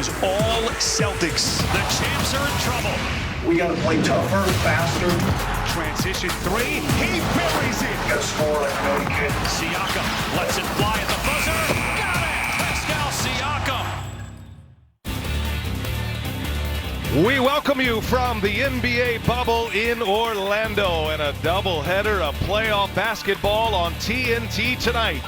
was all Celtics. The champs are in trouble. We got to play tougher, faster. Transition three. He buries it. You got to score like no you can. Siakam lets it fly at the buzzer. Got it. Pascal Siakam. We welcome you from the NBA bubble in Orlando and a doubleheader of playoff basketball on TNT tonight.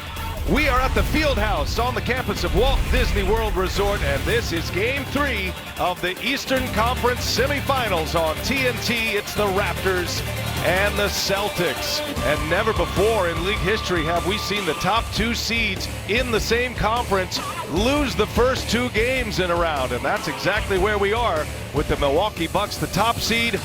We are at the Fieldhouse on the campus of Walt Disney World Resort, and this is Game 3 of the Eastern Conference semifinals on TNT. It's the Raptors and the Celtics. And never before in league history have we seen the top two seeds in the same conference lose the first two games in a round. And that's exactly where we are with the Milwaukee Bucks, the top seed,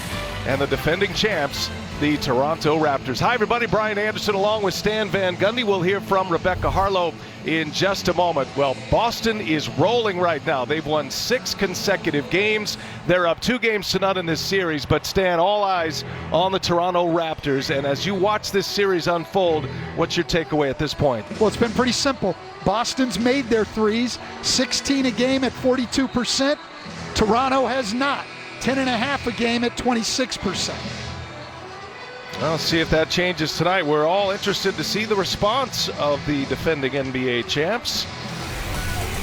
and the defending champs, the Toronto Raptors. Hi, everybody. Brian Anderson along with Stan Van Gundy. We'll hear from Rebecca Harlow in just a moment. Well, Boston is rolling right now. They've won 6 consecutive games. They're up 2-0 in this series. But, Stan, all eyes on the Toronto Raptors. And as you watch this series unfold, what's your takeaway at this point? Well, it's been pretty simple. Boston's made their threes, 16 a game at 42%. Toronto has not, 10.5 a game at 26%. Well, let's see if that changes tonight. We're all interested to see the response of the defending NBA champs.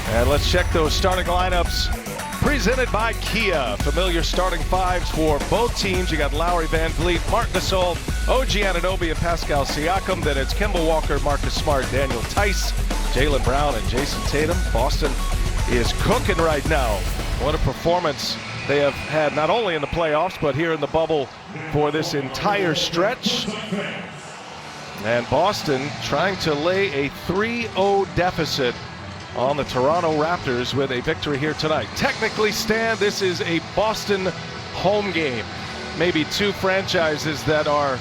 And let's check those starting lineups presented by Kia. Familiar starting fives for both teams. You got Lowry, Van Vliet, Marc Gasol, OG Anunoby, and Pascal Siakam. Then it's Kemba Walker, Marcus Smart, Daniel Tice, Jaylen Brown, and Jason Tatum. Boston is cooking right now. What a performance they have had, not only in the playoffs, but here in the bubble for this entire stretch. And Boston trying to lay a 3-0 deficit on the Toronto Raptors with a victory here tonight. Technically, Stan, this is a Boston home game. Maybe two franchises that are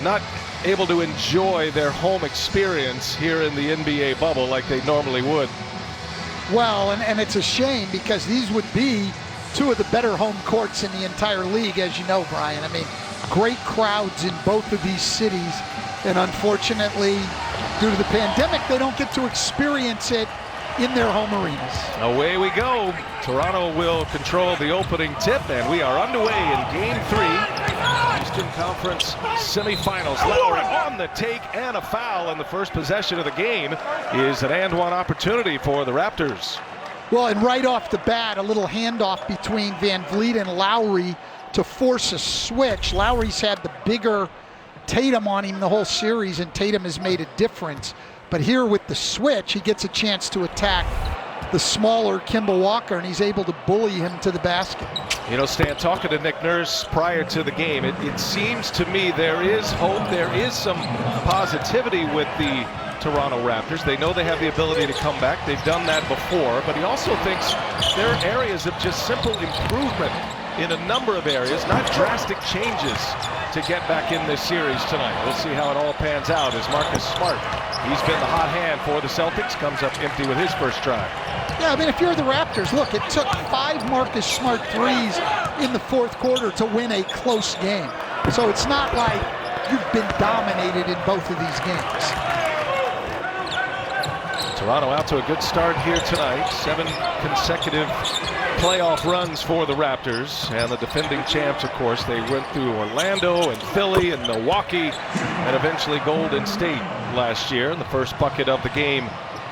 not able to enjoy their home experience here in the NBA bubble like they normally would. Well, and it's a shame because these would be two of the better home courts in the entire league, as you know, Brian. I mean, great crowds in both of these cities, and unfortunately, due to the pandemic, they don't get to experience it in their home arenas. Away we go. Toronto will control the opening tip, and we are underway in Game 3. Eastern Conference semifinals. Lowry on the take and a foul, and the first possession of the game is an and-one opportunity for the Raptors. Well, and right off the bat, a little handoff between Van Vliet and Lowry to force a switch. Lowry's had the bigger Tatum on him the whole series, and Tatum has made a difference. But here with the switch, he gets a chance to attack the smaller Kemba Walker, and he's able to bully him to the basket. You know, Stan, talking to Nick Nurse prior to the game, it seems to me there is hope, there is some positivity with the Toronto Raptors. They know they have the ability to come back. They've done that before, but he also thinks there are areas of just simple improvement in a number of areas, not drastic changes to get back in this series tonight. We'll see how it all pans out as Marcus Smart, he's been the hot hand for the Celtics, comes up empty with his first drive. Yeah, I mean, if you're the Raptors, look, it took 5 Marcus Smart threes in the fourth quarter to win a close game. So it's not like you've been dominated in both of these games. Toronto out to a good start here tonight. 7 consecutive playoff runs for the Raptors, and the defending champs, of course. They went through Orlando and Philly and Milwaukee and eventually Golden State last year. And the first bucket of the game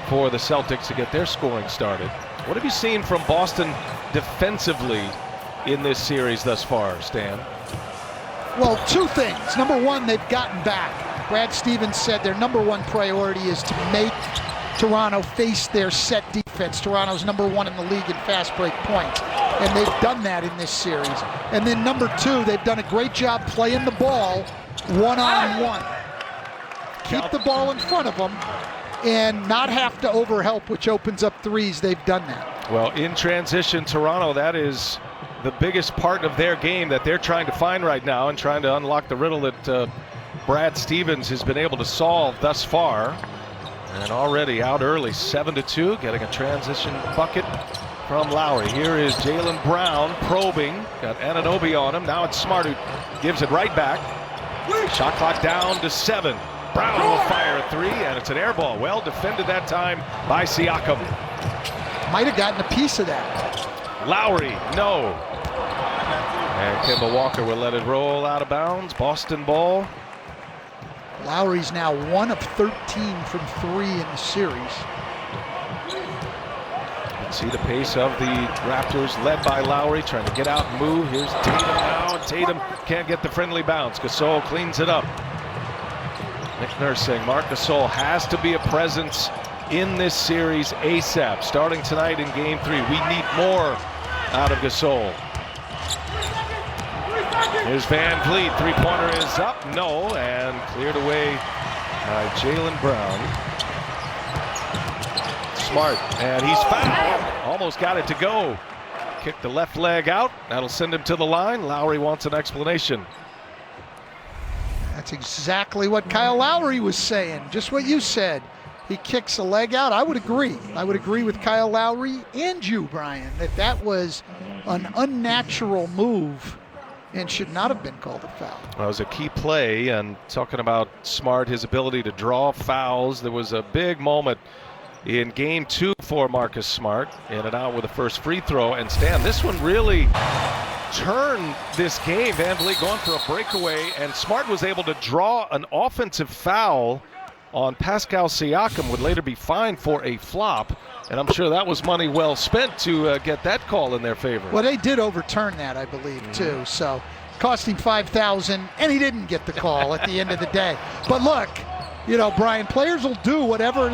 for the Celtics to get their scoring started. What have you seen from Boston defensively in this series thus far, Stan? Well, 2 things. Number one, they've gotten back. Brad Stevens said their number 1 priority is to make Toronto face their set defense. Toronto's number 1 in the league in fast break points, and they've done that in this series. And then number 2, they've done a great job playing the ball one-on-one. Keep the ball in front of them and not have to overhelp, which opens up threes. They've done that. Well, in transition, Toronto, that is the biggest part of their game that they're trying to find right now and trying to unlock the riddle that Brad Stevens has been able to solve thus far. And already out early, 7-2, getting a transition bucket from Lowry. Here is Jaylen Brown probing, got Anunoby on him. Now it's Smart who gives it right back. Shot clock down to 7. Brown will fire a 3, and it's an air ball. Well defended that time by Siakam. Might have gotten a piece of that. Lowry, no. And Kemba Walker will let it roll out of bounds. Boston ball. Lowry's now 1 of 13 from 3 in the series. See the pace of the Raptors, led by Lowry, trying to get out and move. Here's Tatum now, and Tatum can't get the friendly bounce. Gasol cleans it up. Nick Nurse saying Marc Gasol has to be a presence in this series ASAP. Starting tonight in Game 3, we need more out of Gasol. Here's Van Vliet, three-pointer is up, no, and cleared away by Jaylen Brown. Smart, and he's fouled. Almost got it to go. Kicked the left leg out. That'll send him to the line. Lowry wants an explanation. That's exactly what Kyle Lowry was saying. Just what you said. He kicks a leg out. I would agree. I would agree with Kyle Lowry and you, Brian, that was an unnatural move and should not have been called a foul. Well, it was a key play, and talking about Smart, his ability to draw fouls. There was a big moment in Game 2 for Marcus Smart, in and out with the first free throw. And Stan, this one really turned this game. Van Vliet going for a breakaway, and Smart was able to draw an offensive foul on Pascal Siakam, would later be fined for a flop. And I'm sure that was money well spent to get that call in their favor. Well, they did overturn that, I believe, too. So cost him $5,000, and he didn't get the call at the end of the day. But look, you know, Brian, players will do whatever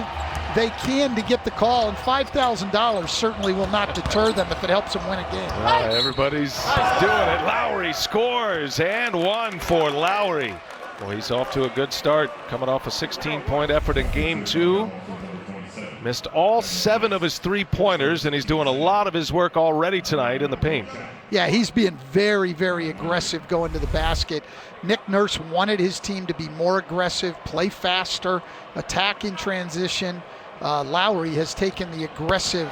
they can to get the call, and $5,000 certainly will not deter them if it helps them win a game. Everybody's doing it. Lowry scores, and one for Lowry. Well, he's off to a good start, coming off a 16-point effort in Game 2. Missed all 7 of his three-pointers, and he's doing a lot of his work already tonight in the paint. Yeah, he's being very, very aggressive going to the basket. Nick Nurse wanted his team to be more aggressive, play faster, attack in transition. Lowry has taken the aggressive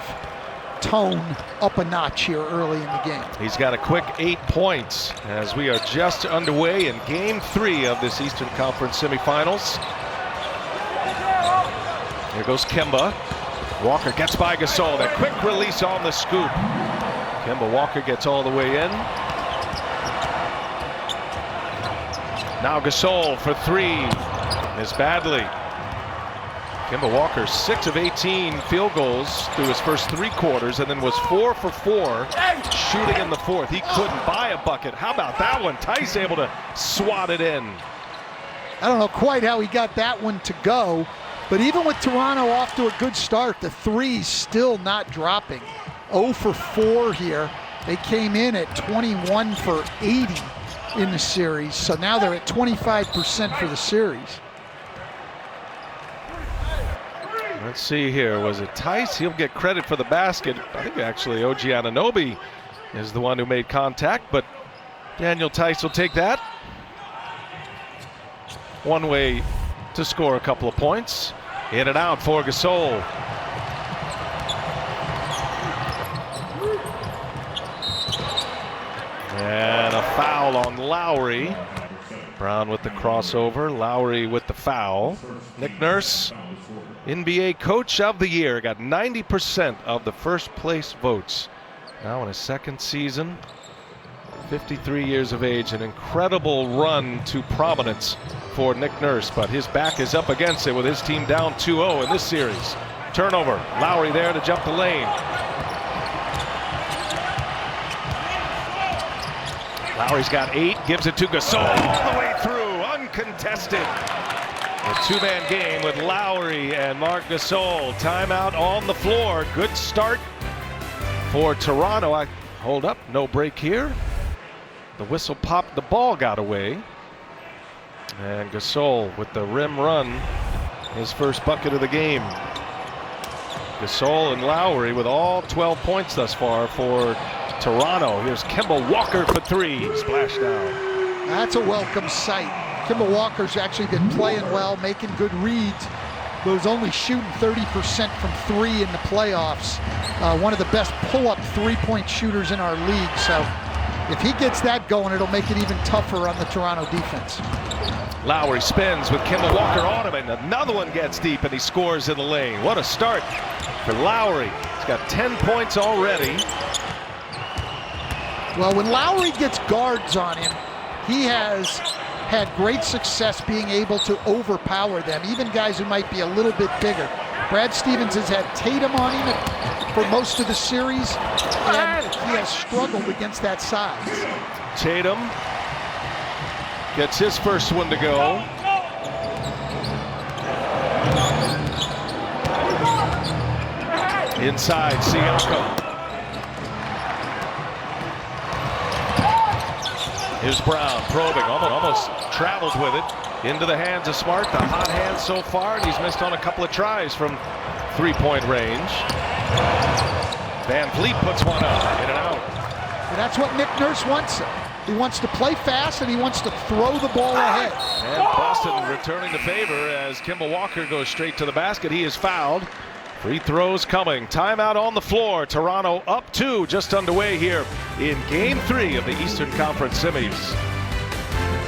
tone up a notch here early in the game. He's got a quick 8 points as we are just underway in Game 3 of this Eastern Conference semifinals. Here goes Kemba. Walker gets by Gasol. That quick release on the scoop. Kemba Walker gets all the way in. Now Gasol for 3. Missed badly. Kemba Walker 6 of 18 field goals through his first 3 quarters, and then was 4 for 4 shooting in the 4th. He couldn't buy a bucket. How about that one? Tice able to swat it in. I don't know quite how he got that one to go, but even with Toronto off to a good start, the threes still not dropping. 0 for 4 here. They came in at 21 for 80 in the series, so now they're at 25% for the series. Let's see here. Was it Tice? He'll get credit for the basket. I think actually OG Anunoby is the one who made contact, but Daniel Tice will take that. One way to score a couple of points. In and out for Gasol. And a foul on Lowry. Brown with the crossover. Lowry with the foul. Nick Nurse, NBA Coach of the Year, got 90% of the first place votes. Now in his 2nd season, 53 years of age, an incredible run to prominence for Nick Nurse, but his back is up against it with his team down 2-0 in this series. Turnover, Lowry there to jump the lane. Lowry's got 8, gives it to Gasol all the way through, uncontested. A 2-man game with Lowry and Marc Gasol. Timeout on the floor. Good start for Toronto. Hold up, no break here. The whistle popped, the ball got away. And Gasol with the rim run, his first bucket of the game. Gasol and Lowry with all 12 points thus far for Toronto. Here's Kemba Walker for 3. Splashdown. That's a welcome sight. Kemba Walker's actually been playing well, making good reads, but was only shooting 30% from 3 in the playoffs. One of the best pull-up three-point shooters in our league. So if he gets that going, it'll make it even tougher on the Toronto defense. Lowry spins with Kemba Walker on him, and another one gets deep, and he scores in the lane. What a start for Lowry. He's got 10 points already. Well, when Lowry gets guards on him, he has had great success being able to overpower them, even guys who might be a little bit bigger. Brad Stevens has had Tatum on him for most of the series, and he has struggled against that size. Tatum gets his first one to go. Inside, Siakam. Here's Brown probing, almost traveled with it into the hands of Smart. The hot hand so far, and he's missed on a couple of tries from three-point range. Van Vliet puts one up, in and out. And that's what Nick Nurse wants. He wants to play fast, and he wants to throw the ball ahead. And Boston returning the favor as Kemba Walker goes straight to the basket. He is fouled. Free throws coming. Timeout on the floor. Toronto up 2, just underway here in Game 3 of the Eastern Conference semis.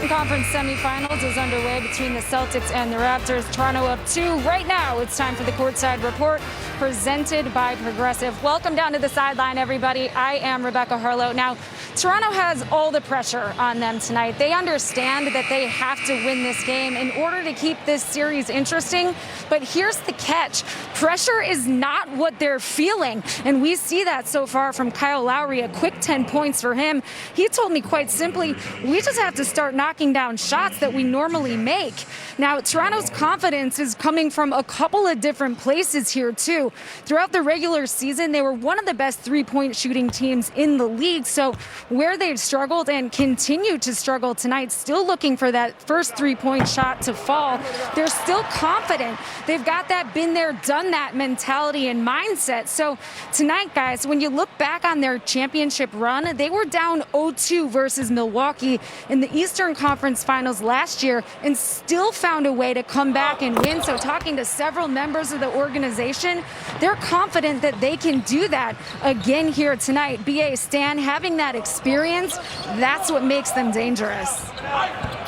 The conference semifinals is underway between the Celtics and the Raptors. Toronto up 2 right now. It's time for the Courtside Report presented by Progressive. Welcome down to the sideline, everybody. I am Rebecca Harlow. Now, Toronto has all the pressure on them tonight. They understand that they have to win this game in order to keep this series interesting. But here's the catch. Pressure is not what they're feeling. And we see that so far from Kyle Lowry, a quick 10 points for him. He told me quite simply, we just have to start knocking down shots that we normally make. Now, Toronto's confidence is coming from a couple of different places here, too. Throughout the regular season, they were one of the best three-point shooting teams in the league. So where they've struggled and continue to struggle tonight, still looking for that first three-point shot to fall, they're still confident. They've got that been there, done that mentality and mindset. So tonight, guys, when you look back on their championship run, they were down 0-2 versus Milwaukee in the Eastern Conference Finals last year and still found a way to come back and win. So talking to several members of the organization, they're confident that they can do that again here tonight. B.A. Stan, having that experience, that's what makes them dangerous.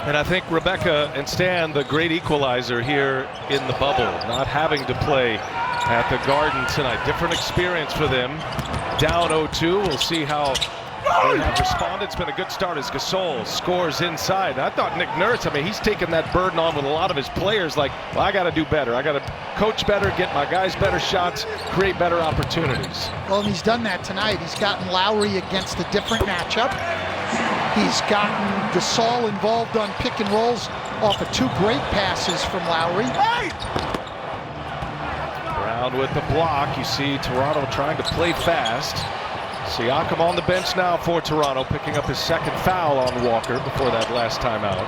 And I think Rebecca and Stan, the great equalizer here in the bubble, not having to play at the Garden tonight. Different experience for them. Down 0-2. We'll see how they have responded. It's been a good start as Gasol scores inside. I thought Nick Nurse, he's taken that burden on with a lot of his players. Like, well, I got to do better. I got to coach better, get my guys better shots, create better opportunities. Well, and he's done that tonight. He's gotten Lowry against a different matchup. He's gotten Gasol involved on pick and rolls off of 2 great passes from Lowry. Brown with the block. You see Toronto trying to play fast. Siakam on the bench now for Toronto, picking up his second foul on Walker before that last timeout.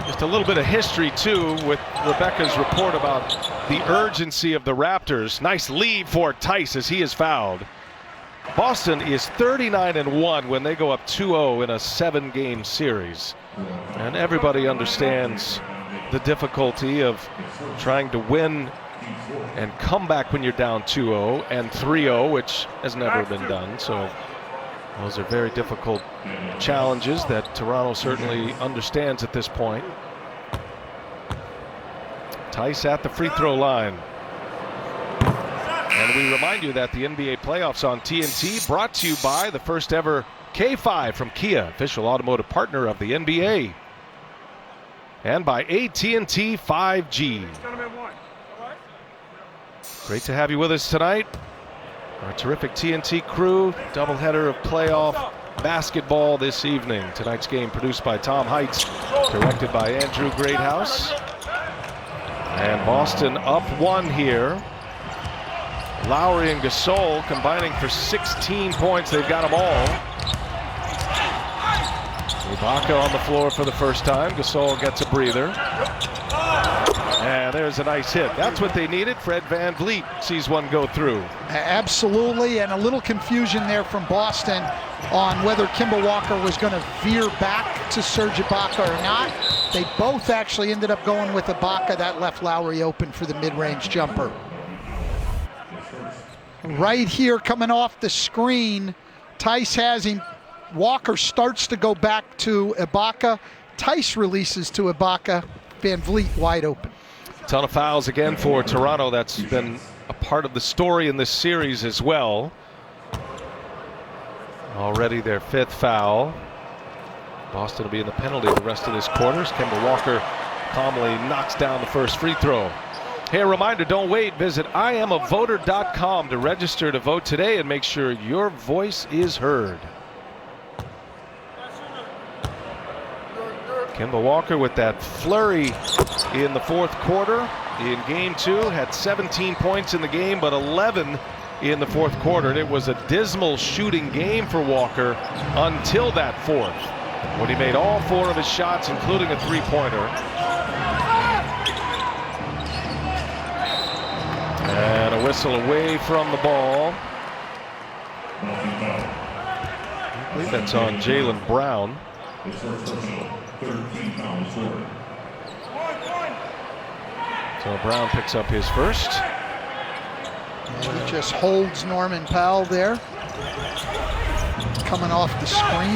Just a little bit of history, too, with Rebecca's report about the urgency of the Raptors. Nice lead for Tice as he is fouled. Boston is 39-1 when they go up 2-0 in a 7-game series. And everybody understands the difficulty of trying to win and come back when you're down 2-0 and 3-0, which has never been done. So those are very difficult challenges that Toronto certainly understands at this point. Tice at the free throw line. And we remind you that the NBA playoffs on TNT brought to you by the first ever K5 from Kia, official automotive partner of the NBA. And by AT&T 5G. Great to have you with us tonight. Our terrific TNT crew, doubleheader of playoff basketball this evening. Tonight's game produced by Tom Heitz, directed by Andrew Greathouse. And Boston up 1 here. Lowry and Gasol combining for 16 points. They've got them all. Ibaka on the floor for the first time. Gasol gets a breather. And there's a nice hit. That's what they needed. Fred VanVleet sees one go through. Absolutely, and a little confusion there from Boston on whether Kemba Walker was going to veer back to Serge Ibaka or not. They both actually ended up going with Ibaka. That left Lowry open for the mid-range jumper. Right here coming off the screen, Tice has him. Walker starts to go back to Ibaka. Tice releases to Ibaka. Van Vliet wide open. A ton of fouls again for Toronto. That's been a part of the story in this series as well. Already their 5th foul. Boston will be in the penalty the rest of this quarter. Kemba Walker calmly knocks down the first free throw. Hey, a reminder, don't wait. Visit IamAvoter.com to register to vote today and make sure your voice is heard. Kemba Walker with that flurry in the 4th quarter. In game 2, had 17 points in the game, but 11 in the 4th quarter. And it was a dismal shooting game for Walker until that 4th, when he made all 4 of his shots, including a 3-pointer. And a whistle away from the ball. I believe that's on Jaylen Brown. So Brown picks up his first. And he just holds Norman Powell there. Coming off the screen.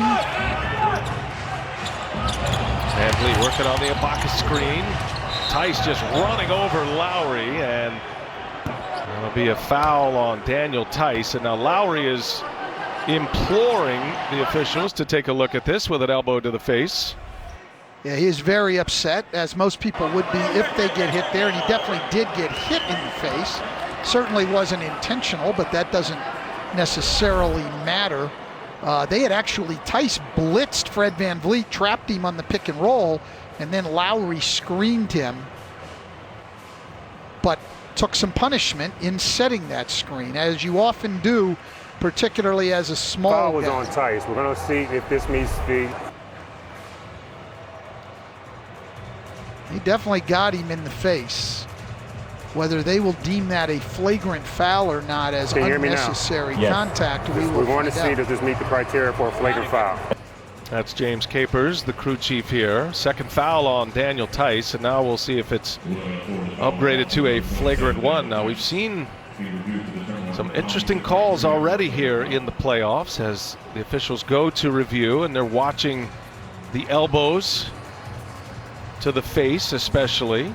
Van Vliet working on the Ibaka screen. Tice just running over Lowry, and that'll be a foul on Daniel Tice. And now Lowry is imploring the officials to take a look at this with an elbow to the face. Yeah, he is very upset, as most people would be if they get hit there, and he definitely did get hit in the face. Certainly wasn't intentional, but that doesn't necessarily matter. They had actually, Tice blitzed Fred Van Vliet, trapped him on the pick and roll, and then Lowry screened him, but took some punishment in setting that screen, as you often do, particularly as a small Foul was guy. on Tice. We're going to see if this meets the... He definitely got him in the face. Whether they will deem that a flagrant foul or not as unnecessary contact, we will want to find see out. does this meet the criteria for a flagrant foul. That's James Capers, the crew chief here. 2nd foul on Daniel Tice, and now we'll see if it's upgraded to a flagrant 1. Now we've seen some interesting calls already here in the playoffs as the officials go to review, and they're watching the elbows to the face especially.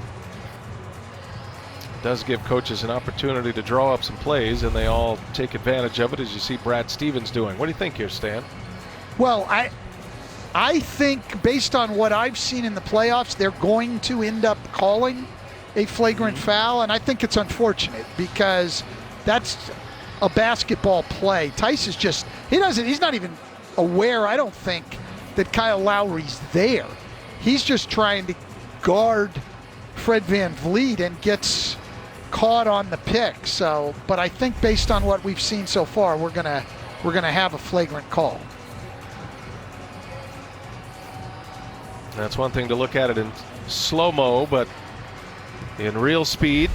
Does give coaches an opportunity to draw up some plays, and they all take advantage of it, as you see Brad Stevens doing. What do you think here, Stan? Well, I think based on what I've seen in the playoffs, they're going to end up calling a flagrant foul, and I think it's unfortunate because that's a basketball play. Tice is just, he's not even aware, I don't think, that Kyle Lowry's there. He's just trying to guard Fred Van Vliet and gets caught on the pick. So, but I think based on what we've seen so far, we're gonna have a flagrant call. That's one thing to look at it in slow-mo, but in real speed,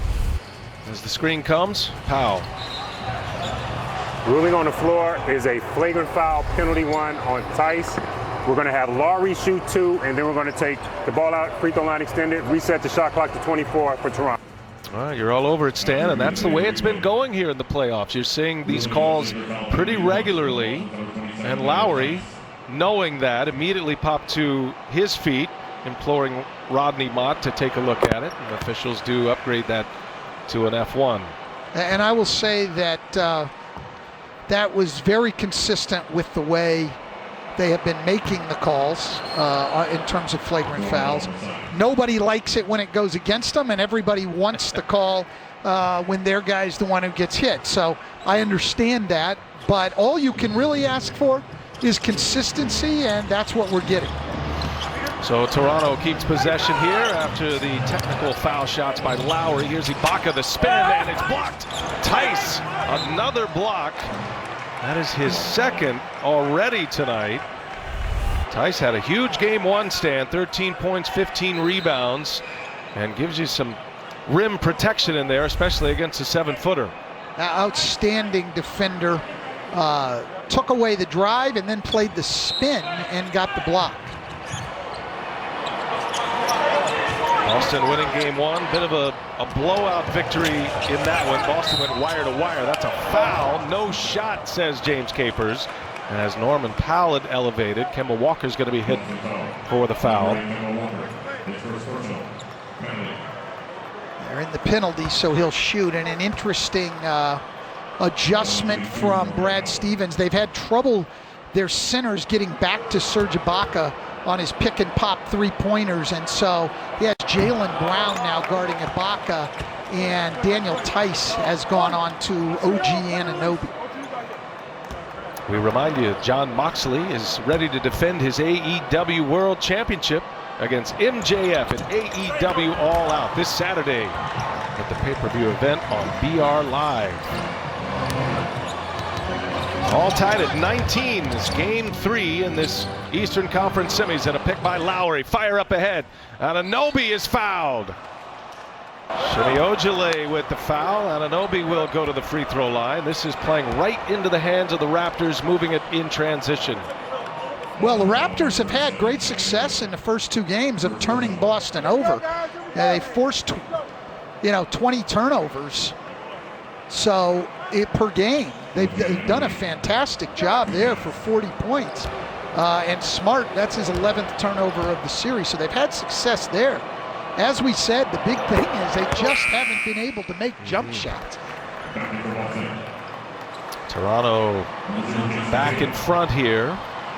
as the screen comes, Powell. Ruling on the floor is a flagrant foul, penalty 1 on Tice. We're going to have Lowry shoot 2, and then we're going to take the ball out, free throw line extended, reset the shot clock to 24 for Toronto. Well, you're all over it, Stan, and that's the way it's been going here in the playoffs. You're seeing these calls pretty regularly, and Lowry, knowing that, immediately popped to his feet, imploring Rodney Mott to take a look at it, and officials do upgrade that to an F1. And I will say that that was very consistent with the way they have been making the calls in terms of flagrant fouls. Nobody likes it when it goes against them, and everybody wants the call when their guy's the one who gets hit. So I understand that, but all you can really ask for is consistency, and that's what we're getting. So Toronto keeps possession here after the technical foul shots by Lowry. Here's Ibaka, the spin, and it's blocked. Tice, another block. That is his 2nd already tonight. Tice had a huge game 1, Stan, 13 points, 15 rebounds, and gives you some rim protection in there, especially against a 7-footer. Outstanding defender. Took away the drive and then played the spin and got the block. Boston winning game 1, bit of a blowout victory in that one. Boston went wire to wire. That's a foul. No shot, says James Capers. As Norman Powell had elevated, Kemba Walker's going to be hit for the foul. They're in the penalty, so he'll shoot. And an interesting adjustment from Brad Stevens. They've had trouble, their centers, getting back to Serge Ibaka on his pick and pop three-pointers, and so he has Jaylen Brown now guarding Ibaka, and Daniel Tice has gone on to OG Anunoby. We remind you, John Moxley is ready to defend his AEW World Championship against MJF at AEW All Out this Saturday at the pay-per-view event on BR Live. All tied at 19. This game 3 in this Eastern Conference semis, and a pick by Lowry. Fire up ahead. Anunoby is fouled. Shimi Ojale with the foul. Anunoby will go to the free throw line. This is playing right into the hands of the Raptors, moving it in transition. Well, the Raptors have had great success in the first 2 games of turning Boston over. They forced, 20 turnovers. So per game, they've done a fantastic job there for 40 points. And Smart, that's his 11th turnover of the series. So they've had success there. As we said, the big thing is they just haven't been able to make jump shots. Toronto back in front here.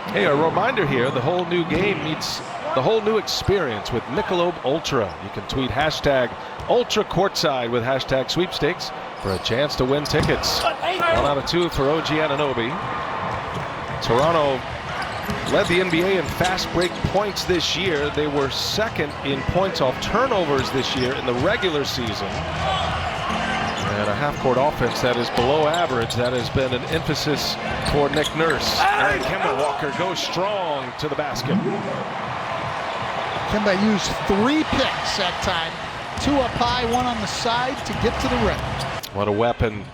Hey, a reminder here, the whole new game meets the whole new experience with Michelob Ultra. You can tweet hashtag Ultra Courtside with hashtag sweepstakes for a chance to win tickets. 1 out of 2 for OG Anunoby. Toronto led the NBA in fast break points this year. They were second in points off turnovers this year in the regular season. And a half-court offense that is below average. That has been an emphasis for Nick Nurse. And Kemba Walker goes strong to the basket. Kemba used 3 picks that time. 2 up high, 1 on the side to get to the rim. What a weapon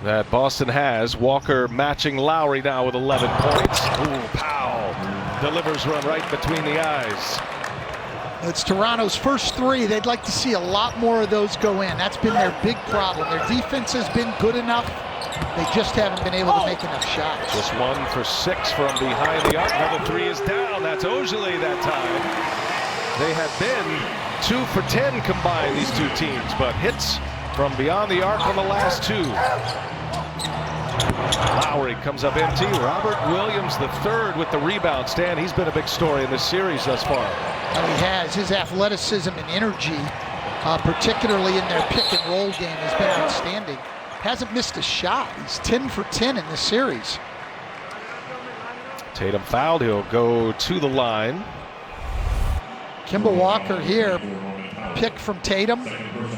that Boston has. Walker matching Lowry now with 11 points. Ooh, Powell delivers one right between the eyes. It's Toronto's first 3. They'd like to see a lot more of those go in. That's been their big problem. Their defense has been good enough. They just haven't been able to make enough shots. Just 1 for 6 from behind the arc. Another 3 is down. That's Ojale that time. They have been 2 for 10 combined, these 2 teams, but hits from beyond the arc on the last 2. Lowry comes up empty. Robert Williams the third with the rebound. Stan, he's been a big story in this series thus far. And he has. His athleticism and energy, particularly in their pick and roll game, has been outstanding. Hasn't missed a shot. He's 10 for 10 in this series. Tatum fouled. He'll go to the line. Kemba Walker here. Pick from Tatum,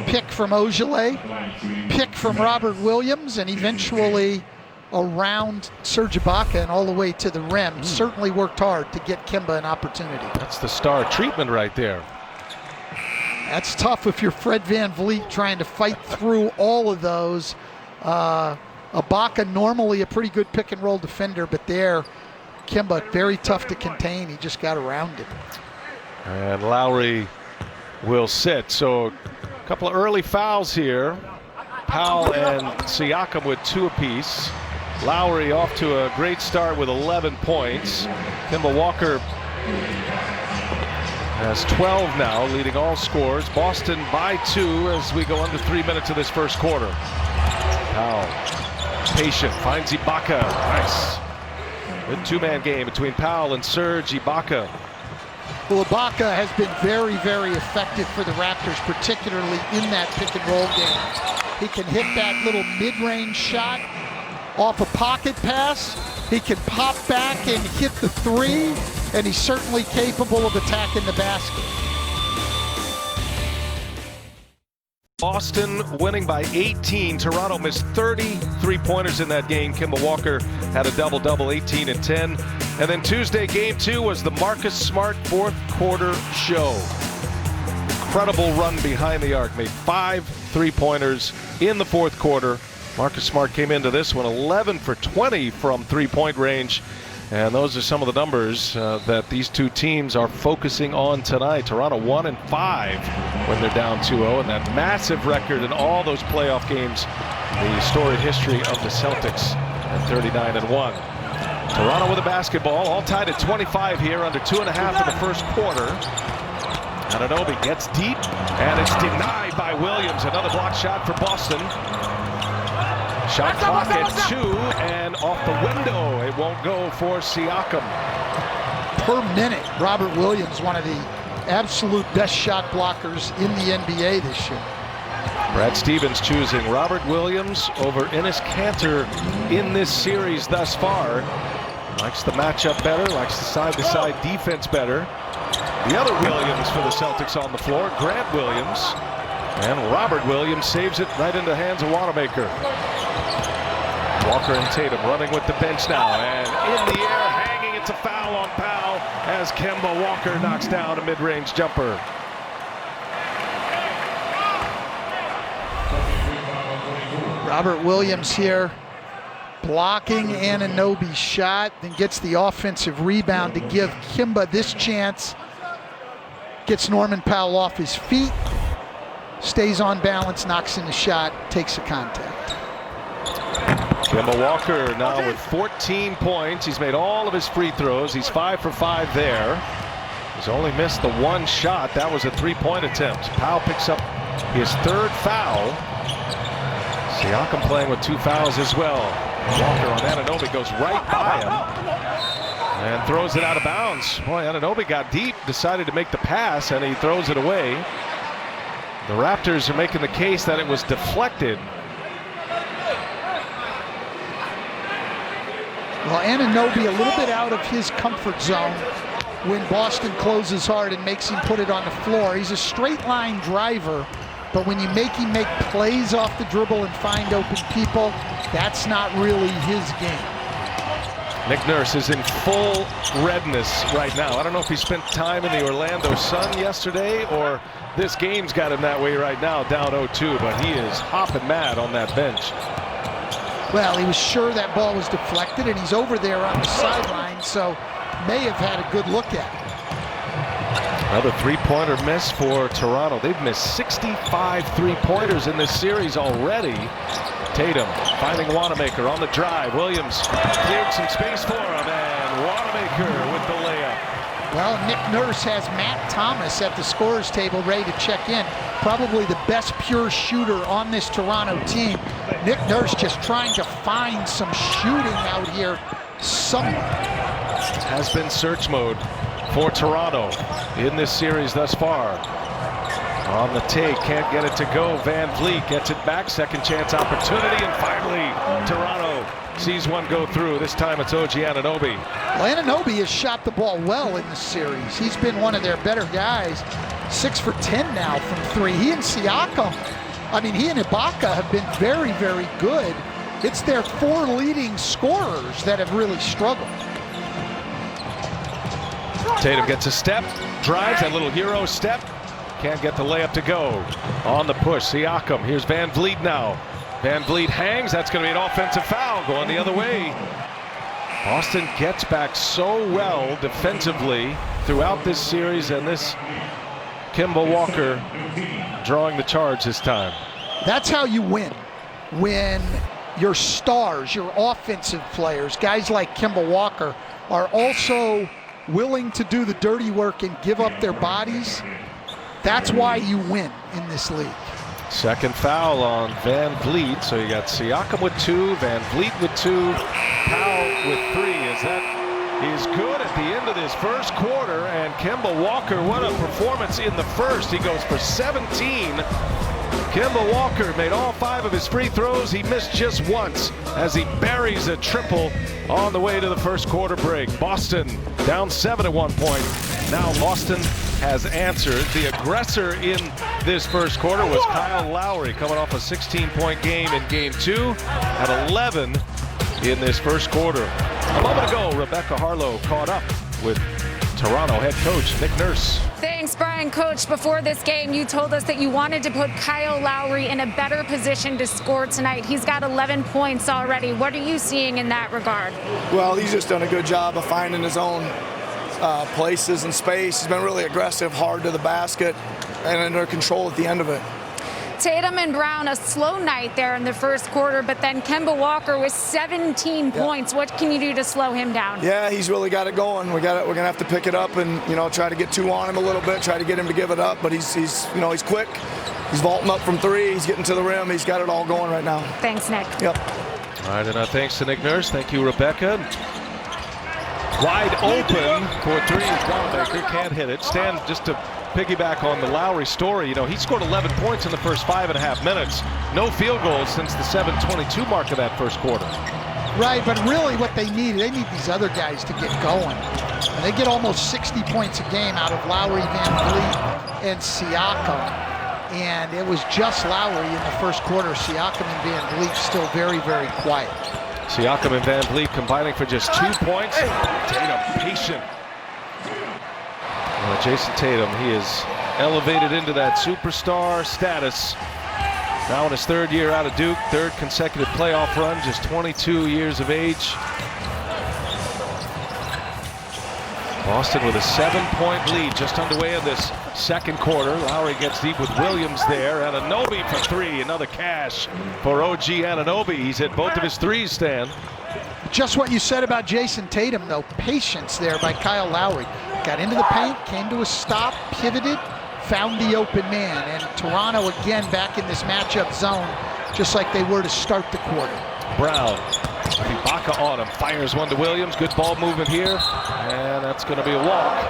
pick from Ojale, pick from Robert Williams, and eventually around Serge Ibaka and all the way to the rim. Certainly worked hard to get Kemba an opportunity. That's the star treatment right there. That's tough if you're Fred VanVleet trying to fight through all of those. Ibaka normally a pretty good pick and roll defender, but there, Kemba very tough to contain. He just got around it. And Lowry will sit. So a couple of early fouls here. Powell and Siakam with 2 apiece. Lowry off to a great start with 11 points. Kemba Walker has 12 now, leading all scores. Boston by 2 as we go under 3 minutes of this first quarter. Powell, patient, finds Ibaka. Nice. Good 2-man game between Powell and Serge Ibaka. Well, Ibaka has been very, very effective for the Raptors, particularly in that pick and roll game. He can hit that little mid-range shot off a pocket pass. He can pop back and hit the 3, and he's certainly capable of attacking the basket. Boston winning by 18. Toronto missed 30 three-pointers in that game. Kemba Walker had a double-double, 18 and 10. And then Tuesday, game 2 was the Marcus Smart fourth quarter show. Incredible run behind the arc. Made 5 three-pointers in the fourth quarter. Marcus Smart came into this one 11 for 20 from three-point range. And those are some of the numbers that these 2 teams are focusing on tonight. Toronto 1-5 when they're down 2-0, and that massive record in all those playoff games, the storied history of the Celtics at 39-1. Toronto with a basketball, all tied at 25 here, under 2.5 in the first quarter. Anunoby gets deep, and it's denied by Williams. Another block shot for Boston. Shot clock at 2, and off the window. It won't go for Siakam. Per minute, Robert Williams, one of the absolute best shot blockers in the NBA this year. Brad Stevens choosing Robert Williams over Enes Kanter in this series thus far. Likes the matchup better, likes the side-to-side defense better. The other Williams for the Celtics on the floor, Grant Williams. And Robert Williams saves it right into the hands of Wanamaker. Walker and Tatum running with the bench now. And in the air, hanging, it's a foul on Powell as Kemba Walker knocks down a mid-range jumper. Robert Williams here blocking Anunoby's shot, then gets the offensive rebound to give Kemba this chance. Gets Norman Powell off his feet, stays on balance, knocks in the shot, takes the contact. Kemba Walker now with 14 points. He's made all of his free throws. He's 5 for 5 there. He's only missed the one shot. That was a three-point attempt. Powell picks up his third foul. Siakam playing with 2 fouls as well. Walker on Anunoby goes right by him and throws it out of bounds. Boy, Anunoby got deep, decided to make the pass, and he throws it away. The Raptors are making the case that it was deflected. Well, Anunoby a little bit out of his comfort zone when Boston closes hard and makes him put it on the floor. He's a straight line driver, but when you make him make plays off the dribble and find open people, that's not really his game. Nick Nurse is in full redness right now. I don't know if he spent time in the Orlando Sun yesterday or this game's got him that way right now, down 0-2, but he is hopping mad on that bench. Well, he was sure that ball was deflected, and he's over there on the sideline, so may have had a good look at it. Another three-pointer miss for Toronto. They've missed 65 three-pointers in this series already. Tatum finding Wanamaker on the drive. Williams cleared some space for him, and Wanamaker with the layup. Well, Nick Nurse has Matt Thomas at the scorer's table ready to check in. Probably the best pure shooter on this Toronto team. Nick Nurse just trying to find some shooting out here somewhere. Has been search mode for Toronto in this series thus far. On the take, can't get it to go. Van Vliet gets it back, second chance opportunity, and finally Toronto sees one go through. This time it's OG Anunoby. Well, Anunoby has shot the ball well in this series. He's been one of their better guys. 6 for 10 now from 3. He and Siakam, he and Ibaka have been very, very good. It's their 4 leading scorers that have really struggled. Tatum gets a step, drives, that little hero step. Can't get the layup to go. On the push, Siakam. Here's Van Vliet now. Van Vliet hangs. That's going to be an offensive foul going the other way. Boston gets back so well defensively throughout this series, and this Kemba Walker drawing the charge this time. That's how you win. When your stars, your offensive players, guys like Kemba Walker, are also willing to do the dirty work and give up their bodies. That's why you win in this league. Second foul on Van Vliet. So you got Siakam with 2, Van Vliet with 2, Powell with 3. He's good at the end of this first quarter, and Kemba Walker, what a performance in the first. He goes for 17. Kemba Walker made all 5 of his free throws. He missed just once as he buries a triple on the way to the first quarter break. Boston down 7 at one point. Now Boston has answered. The aggressor in this first quarter was Kyle Lowry, coming off a 16-point game in Game 2 at 11 in this first quarter. A moment ago, Rebecca Harlow caught up with Toronto head coach Nick Nurse. Thanks, Brian. Coach, before this game, you told us that you wanted to put Kyle Lowry in a better position to score tonight. He's got 11 points already. What are you seeing in that regard? Well, he's just done a good job of finding his own places and space. He's been really aggressive, hard to the basket, and under control at the end of it. Tatum and Brown, a slow night there in the first quarter, but then Kemba Walker with 17 points. What can you do to slow him down? Yeah, he's really got it going. We're gonna have to pick it up and try to get two on him a little bit, try to get him to give it up. But he's quick. He's vaulting up from three. He's getting to the rim. He's got it all going right now. Thanks, Nick. Yep. All right, and thanks to Nick Nurse. Thank you, Rebecca. Wide open for three. Wanamaker can't hit it. Stan, just to piggyback on the Lowry story, he scored 11 points in the first 5.5 minutes. No field goals since the 7:22 mark of that first quarter. Right, but really what they need these other guys to get going. And they get almost 60 points a game out of Lowry, Van Vliet, and Siakam. And it was just Lowry in the first quarter. Siakam and Van Vliet still very, very quiet. Siakam and Van Vliet combining for just 2 points. Tatum patient. Jason Tatum, he is elevated into that superstar status. Now in his third year out of Duke, third consecutive playoff run, just 22 years of age. Boston with a 7-point lead just underway in this second quarter. Lowry gets deep with Williams there. Anunoby for three. Another cash for OG Anunoby. He's hit both of his threes, Stan. Just what you said about Jason Tatum, though. Patience there by Kyle Lowry. Got into the paint, came to a stop, pivoted, found the open man. And Toronto again back in this matchup zone, just like they were to start the quarter. Brown. Ibaka on him, fires one to Williams. Good ball movement here, and that's going to be a walk.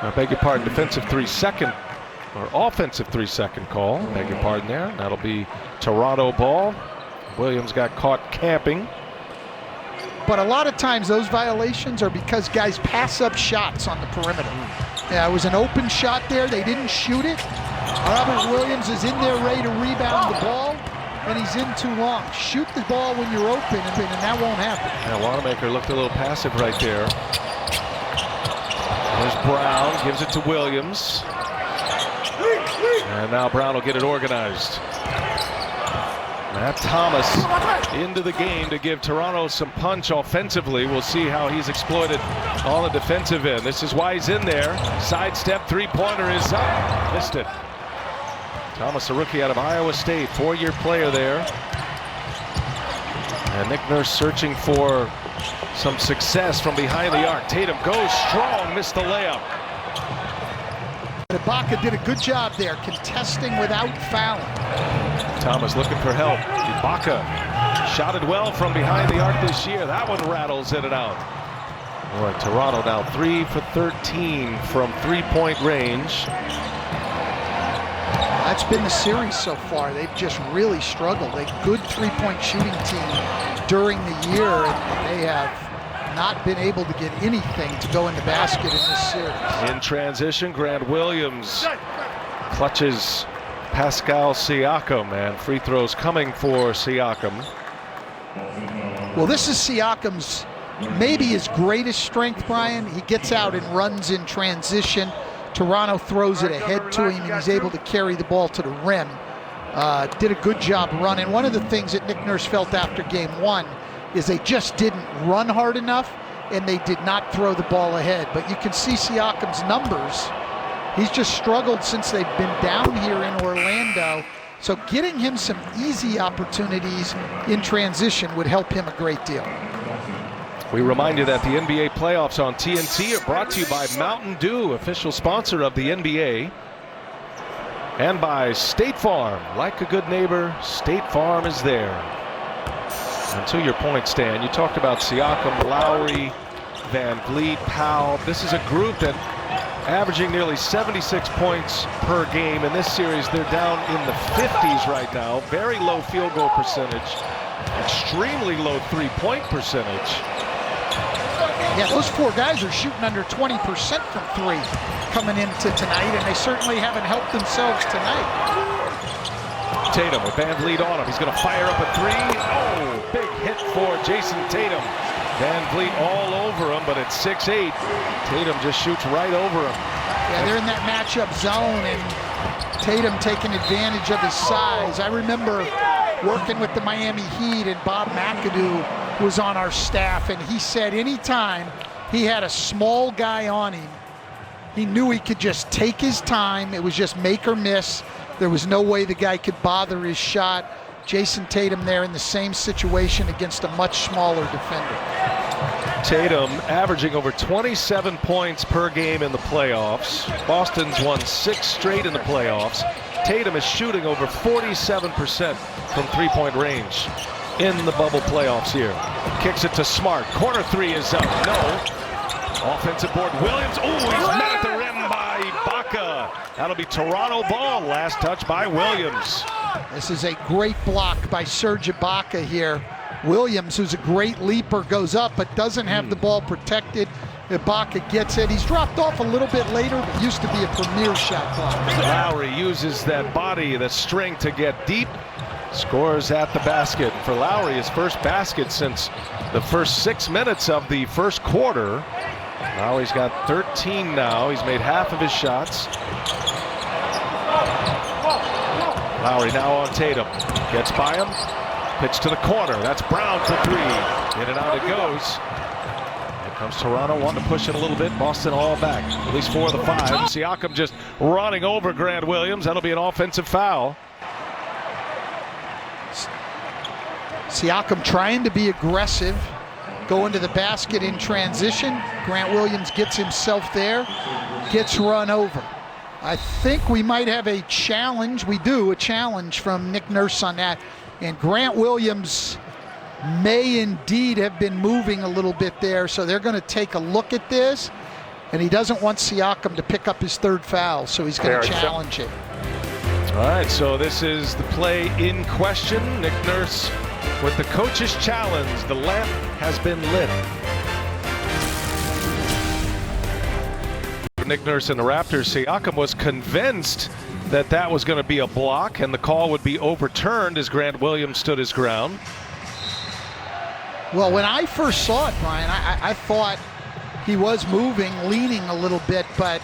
I beg your pardon, offensive 3-second call. Beg your pardon there. That'll be Toronto ball. Williams got caught camping. But a lot of times those violations are because guys pass up shots on the perimeter. Yeah, it was an open shot there. They didn't shoot it. Robert Williams is in there ready to rebound the ball. And he's in too long. Shoot the ball when you're open, and that won't happen. Yeah, Wanamaker looked a little passive right there. There's Brown, gives it to Williams. And now Brown will get it organized. Matt Thomas into the game to give Toronto some punch offensively. We'll see how he's exploited on the defensive end. This is why he's in there. Sidestep three-pointer is up. Missed it. Thomas, a rookie out of Iowa State, 4-year player there. And Nick Nurse searching for some success from behind the arc. Tatum goes strong, missed the layup. Ibaka did a good job there, contesting without fouling. Thomas looking for help. Ibaka shot it well from behind the arc this year. That one rattles in and out. Boy, Toronto now 3 for 13 from three-point range. That's been the series so far. They've just really struggled. A good three-point shooting team during the year, and they have not been able to get anything to go in the basket in this series. In transition, Grant Williams clutches Pascal Siakam, and free throws coming for Siakam. Well, this is Siakam's maybe his greatest strength, Brian. He gets out and runs in transition. Toronto throws it ahead to him, and he's able to carry the ball to the rim. Did a good job running. One of the things that Nick Nurse felt after game one is they just didn't run hard enough, and they did not throw the ball ahead. But you can see Siakam's numbers. He's just struggled since they've been down here in Orlando. So getting him some easy opportunities in transition would help him a great deal. We remind you that the NBA playoffs on TNT are brought to you by Mountain Dew, official sponsor of the NBA, and by State Farm. Like a good neighbor, State Farm is there. And to your point, Stan, you talked about Siakam, Lowry, Van Vliet, Powell. This is a group that averaging nearly 76 points per game. In this series, they're down in the 50s right now. Very low field goal percentage, extremely low three-point percentage. Yeah, those four guys are shooting under 20% from three coming into tonight, and they certainly haven't helped themselves tonight. Tatum with Van Vliet on him. He's going to fire up a three. Oh, big hit for Jason Tatum. Van Vliet all over him, but at 6'8", Tatum just shoots right over him. Yeah, they're in that matchup zone, and Tatum taking advantage of his size. I remember working with the Miami Heat, and Bob McAdoo was on our staff, and he said anytime he had a small guy on him, he knew he could just take his time. It was just make or miss, There was no way the guy could bother his shot. Jason Tatum there in the same situation against a much smaller defender. Tatum averaging over 27 points per game in the playoffs. Boston's won 6 straight in the playoffs. Tatum is shooting over 47% from three-point range in the bubble playoffs here. Kicks it to Smart. Corner three is up. No. Offensive board. Williams. Oh, he's met at the rim by Ibaka. That'll be Toronto ball. Last touch by Williams. This is a great block by Serge Ibaka here. Williams, who's a great leaper, goes up but doesn't have the ball protected. Ibaka gets it. He's dropped off a little bit later, but used to be a premier shot blocker. Lowry uses that body, the strength to get deep. Scores at the basket. For Lowry, his first basket since the first 6 minutes of the first quarter. Lowry's got 13 now. He's made half of his shots. Lowry now on Tatum. Gets by him. Pitch to the corner. That's Brown for three. In and out it goes. Here comes Toronto. Want to push it a little bit. Boston all back. At least 4 of the 5. Siakam just running over Grant Williams. That'll be an offensive foul. Siakam trying to be aggressive. Going to the basket in transition. Grant Williams gets himself there. Gets run over. I think we might have a challenge. We do, a challenge from Nick Nurse on that. And Grant Williams may indeed have been moving a little bit there, so they're going to take a look at this. And he doesn't want Siakam to pick up his 3rd foul, so he's going to challenge it. All right, so this is the play in question. Nick Nurse with the coach's challenge. The lamp has been lit. Nick Nurse and the Raptors. Siakam was convinced that that was going to be a block and the call would be overturned as Grant Williams stood his ground. Well, when I first saw it, Brian, I thought he was moving, leaning a little bit, but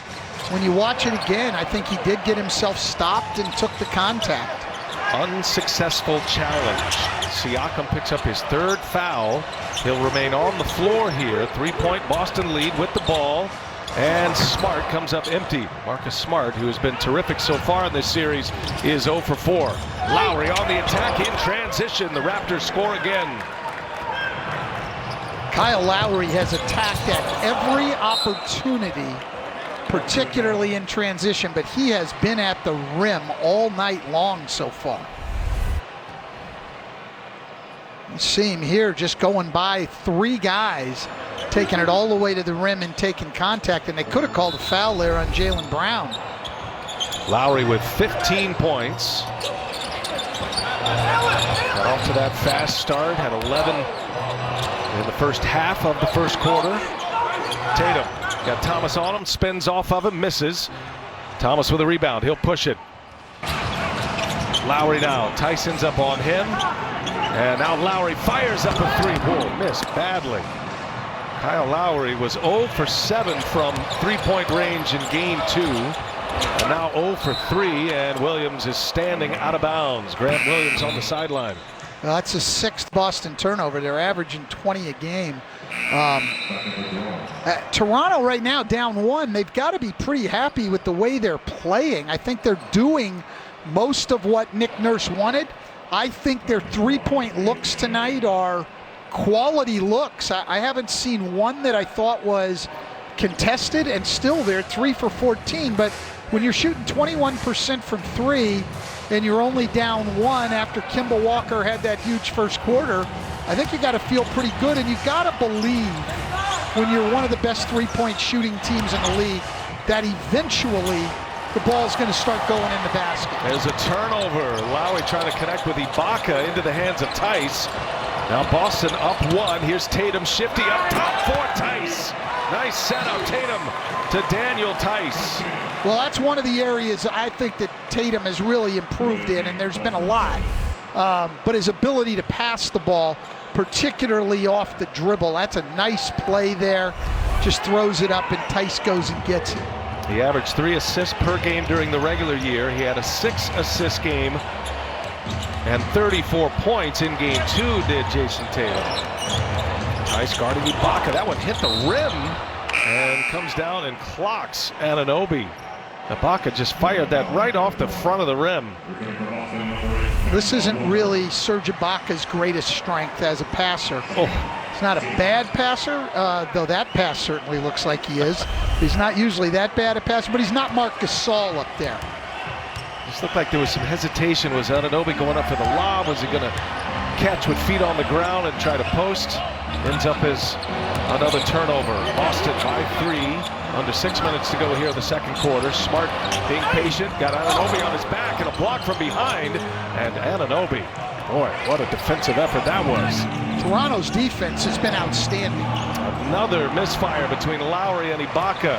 when you watch it again, I think he did get himself stopped and took the contact. Unsuccessful challenge. Siakam picks up his 3rd foul. He'll remain on the floor here. 3-point Boston lead with the ball. And Smart comes up empty. Marcus Smart, who has been terrific so far in this series, is 0 for 4. Lowry on the attack in transition. The Raptors score again. Kyle Lowry has attacked at every opportunity, particularly in transition, but he has been at the rim all night long so far. You see him here just going by 3 guys, taking it all the way to the rim and taking contact, and they could have called a foul there on Jaylen Brown. Lowry with 15 points. Got off to that fast start, had 11 in the first half of the first quarter. Tatum got Thomas on him, spins off of him, misses. Thomas with a rebound, he'll push it. Lowry now, Tyson's up on him. And now Lowry fires up a 3. Whoa, missed badly. Kyle Lowry was 0 for 7 from 3-point range in game 2. And now 0 for 3, and Williams is standing out of bounds. Grant Williams on the sideline. Well, that's his 6th Boston turnover. They're averaging 20 a game. Toronto right now down 1. They've got to be pretty happy with the way they're playing. I think they're doing most of what Nick Nurse wanted. I think their 3-point looks tonight are quality looks. I haven't seen one that I thought was contested, and still they're 3 for 14. But when you're shooting 21% from 3 and you're only down 1 after Kemba Walker had that huge first quarter, I think you got to feel pretty good, and you got to believe when you're one of the best 3-point shooting teams in the league that eventually the ball's going to start going in the basket. There's a turnover. Lowry trying to connect with Ibaka into the hands of Tice. Now Boston up 1. Here's Tatum shifty up top for Tice. Nice setup, Tatum to Daniel Tice. Well, that's one of the areas I think that Tatum has really improved in, and there's been a lot. But his ability to pass the ball, particularly off the dribble, that's a nice play there. Just throws it up, and Tice goes and gets it. He averaged 3 assists per game during the regular year. He had a 6-assist game and 34 points in game 2, did Jason Tatum. Nice guarding Ibaka. That one hit the rim and comes down and clocks Anunoby. Ibaka just fired that right off the front of the rim. This isn't really Serge Ibaka's greatest strength as a passer. He's not a bad passer, though that pass certainly looks like he is. He's not usually that bad a passer, but he's not Marc Gasol up there. Just looked like there was some hesitation. Was Anunoby going up for the lob? Was he going to catch with feet on the ground and try to post? Ends up as another turnover. Boston by 3. Under 6 minutes to go here in the second quarter. Smart being patient. Got Anunoby on his back and a block from behind. And Anunoby, boy, what a defensive effort that was. Toronto's defense has been outstanding. Another misfire between Lowry and Ibaka.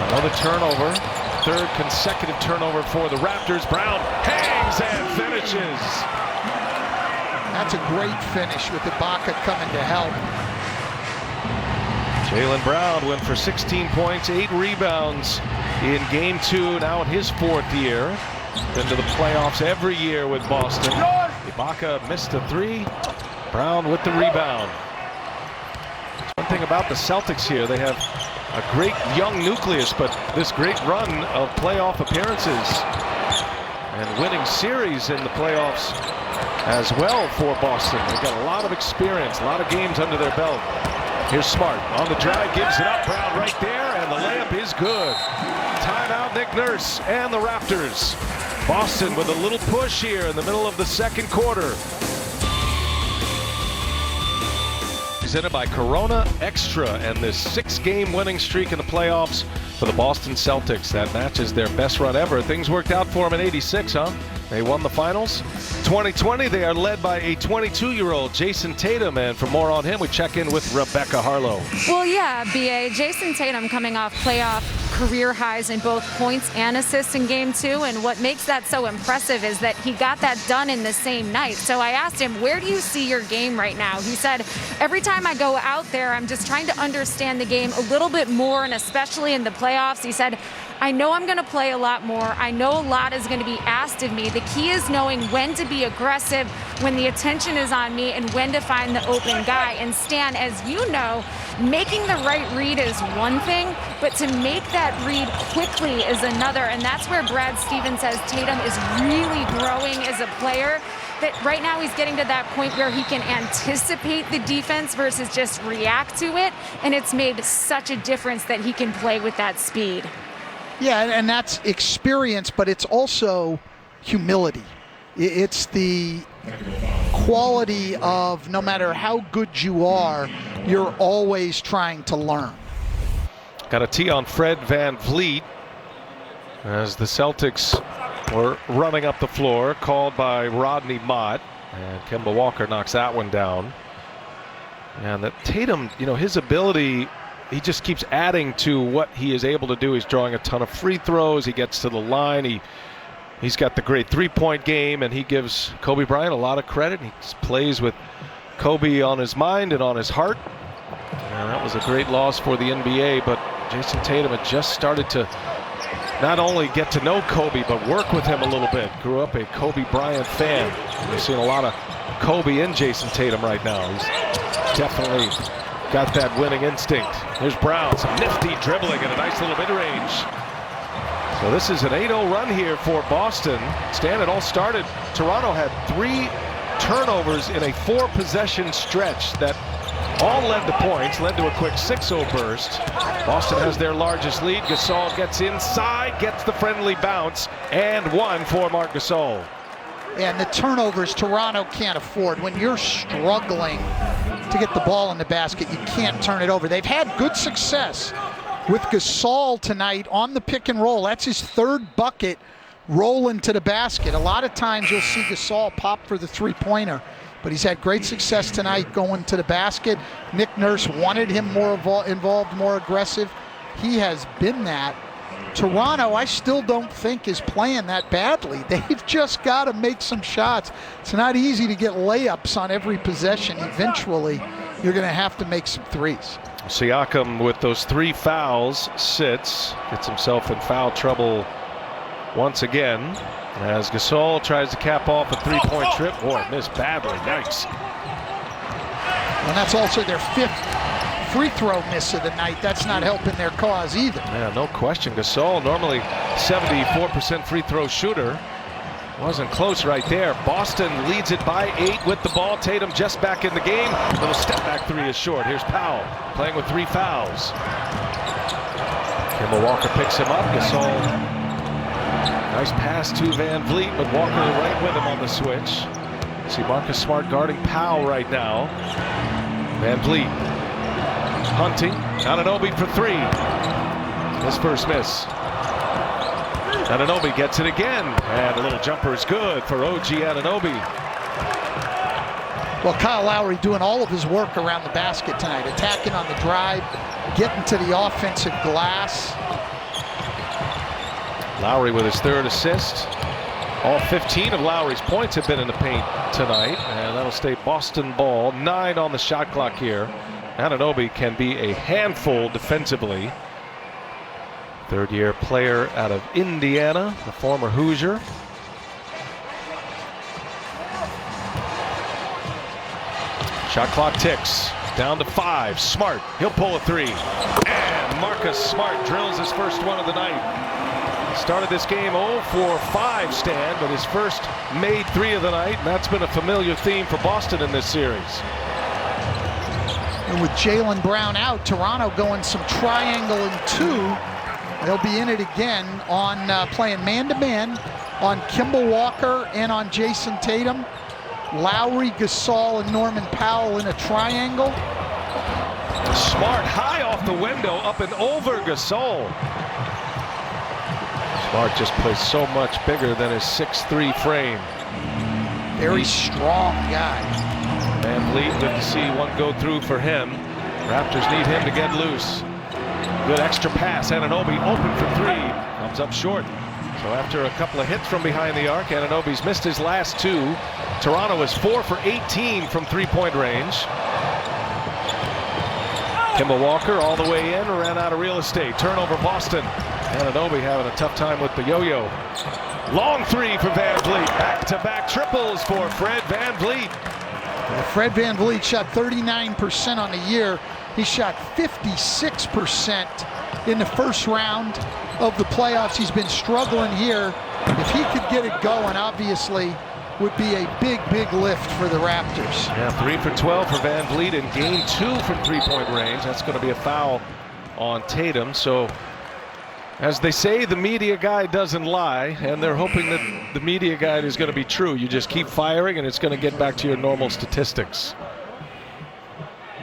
Another turnover. Third consecutive turnover for the Raptors. Brown hangs and finishes. That's a great finish with Ibaka coming to help. Jaylen Brown went for 16 points, 8 rebounds in Game 2, now in his 4th year. Been to the playoffs every year with Boston. Ibaka missed a 3. Brown with the rebound. One thing about the Celtics here, they have a great young nucleus, but this great run of playoff appearances and winning series in the playoffs as well for Boston. They've got a lot of experience, a lot of games under their belt. Here's Smart on the drive, gives it up. Brown right there, and the layup is good. Timeout, Nick Nurse and the Raptors. Boston with a little push here in the middle of the second quarter. Presented by Corona Extra and this 6-game winning streak in the playoffs for the Boston Celtics. That matches their best run ever. Things worked out for them in '86, huh? They won the finals. 2020, they are led by a 22-year-old Jason Tatum. And for more on him, we check in with Rebecca Harlow. Well, yeah, B.A. Jason Tatum coming off playoff career highs in both points and assists in Game 2. And what makes that so impressive is that he got that done in the same night. So I asked him, where do you see your game right now? He said, every time I go out there, I'm just trying to understand the game a little bit more, and especially in the playoffs. He said, I know I'm going to play a lot more. I know a lot is going to be asked of me. The key is knowing when to be aggressive, when the attention is on me, and when to find the open guy. And Stan, as you know, making the right read is one thing, but to make that read quickly is another. And that's where Brad Stevens says Tatum is really growing as a player. That right now he's getting to that point where he can anticipate the defense versus just react to it. And it's made such a difference that he can play with that speed. Yeah, and that's experience, but it's also humility. It's the quality of no matter how good you are, you're always trying to learn. Got a tee on Fred VanVleet as the Celtics were running up the floor, called by Rodney Mott, and Kemba Walker knocks that one down. And that Tatum, you know, his ability, he just keeps adding to what he is able to do. He's drawing a ton of free throws. He gets to the line. He's got the great three-point game, and he gives Kobe Bryant a lot of credit. He plays with Kobe on his mind and on his heart. And that was a great loss for the NBA, but Jason Tatum had just started to not only get to know Kobe, but work with him a little bit. Grew up a Kobe Bryant fan. We're seeing a lot of Kobe in Jason Tatum right now. He's definitely got that winning instinct. Here's Brown, some nifty dribbling and a nice little mid-range. So this is an 8-0 run here for Boston. Stan, it all started. Toronto had 3 turnovers in a 4-possession stretch that all led to points, led to a quick 6-0 burst. Boston has their largest lead. Gasol gets inside, gets the friendly bounce, and one for Marc Gasol. And the turnovers Toronto can't afford. When you're struggling to get the ball in the basket, you can't turn it over. They've had good success with Gasol tonight on the pick and roll. That's his 3rd bucket rolling to the basket. A lot of times you'll see Gasol pop for the three-pointer, but he's had great success tonight going to the basket. Nick Nurse wanted him more involved, more aggressive. He has been that. Toronto, I still don't think is playing that badly. They've just got to make some shots. It's not easy to get layups on every possession. Eventually, you're going to have to make some threes. Siakam with those 3 fouls sits, gets himself in foul trouble once again as Gasol tries to cap off a 3-point trip. Boy, missed badly. Yikes. And that's also their 5th free throw miss of the night. That's not helping their cause either. Yeah, no question. Gasol, normally 74% free throw shooter. Wasn't close right there. Boston leads it by 8 with the ball. Tatum just back in the game. Little step back three is short. Here's Powell playing with 3 fouls. Kemba Walker picks him up. Gasol, nice pass to Van Vliet, but Walker right with him on the switch. See Marcus Smart guarding Powell right now. Van Vliet hunting. Anunoby for 3. His first miss. Anunoby gets it again, and a little jumper is good for OG Anunoby. Well, Kyle Lowry doing all of his work around the basket tonight, attacking on the drive, getting to the offensive glass. Lowry with his 3rd assist. All 15 of Lowry's points have been in the paint tonight, and that'll stay Boston ball. 9 on the shot clock here. Anunoby can be a handful defensively. 3rd-year player out of Indiana, the former Hoosier. Shot clock ticks. Down to 5. Smart. He'll pull a 3. And Marcus Smart drills his first one of the night. Started this game 0 for 5, Stan, but his first made 3 of the night, and that's been a familiar theme for Boston in this series. And with Jaylen Brown out, Toronto going some triangle and 2. They'll be in it again on playing man-to-man on Kemba Walker and on Jason Tatum. Lowry, Gasol, and Norman Powell in a triangle. Smart high off the window, up and over Gasol. Smart just plays so much bigger than his 6'3" frame. Very strong guy. Van Vliet, good to see one go through for him. Raptors need him to get loose. Good extra pass. Anunoby open for 3. Comes up short. So after a couple of hits from behind the arc, Anunoby's missed his last 2. Toronto is 4 for 18 from 3-point range. Kemba Walker all the way in, ran out of real estate. Turnover Boston. Anunoby having a tough time with the yo-yo. Long 3 for Van Vliet. Back-to-back triples for Fred Van Vliet. Well, Fred Van Vliet shot 39% on the year. He shot 56% in the first round of the playoffs. He's been struggling here. If he could get it going, obviously, would be a big, big lift for the Raptors. Yeah, 3 for 12 for Van Vliet in game 2 from 3-point range. That's going to be a foul on Tatum. So, as they say, the media guide doesn't lie, and they're hoping that the media guide is going to be true. You just keep firing, and it's going to get back to your normal statistics.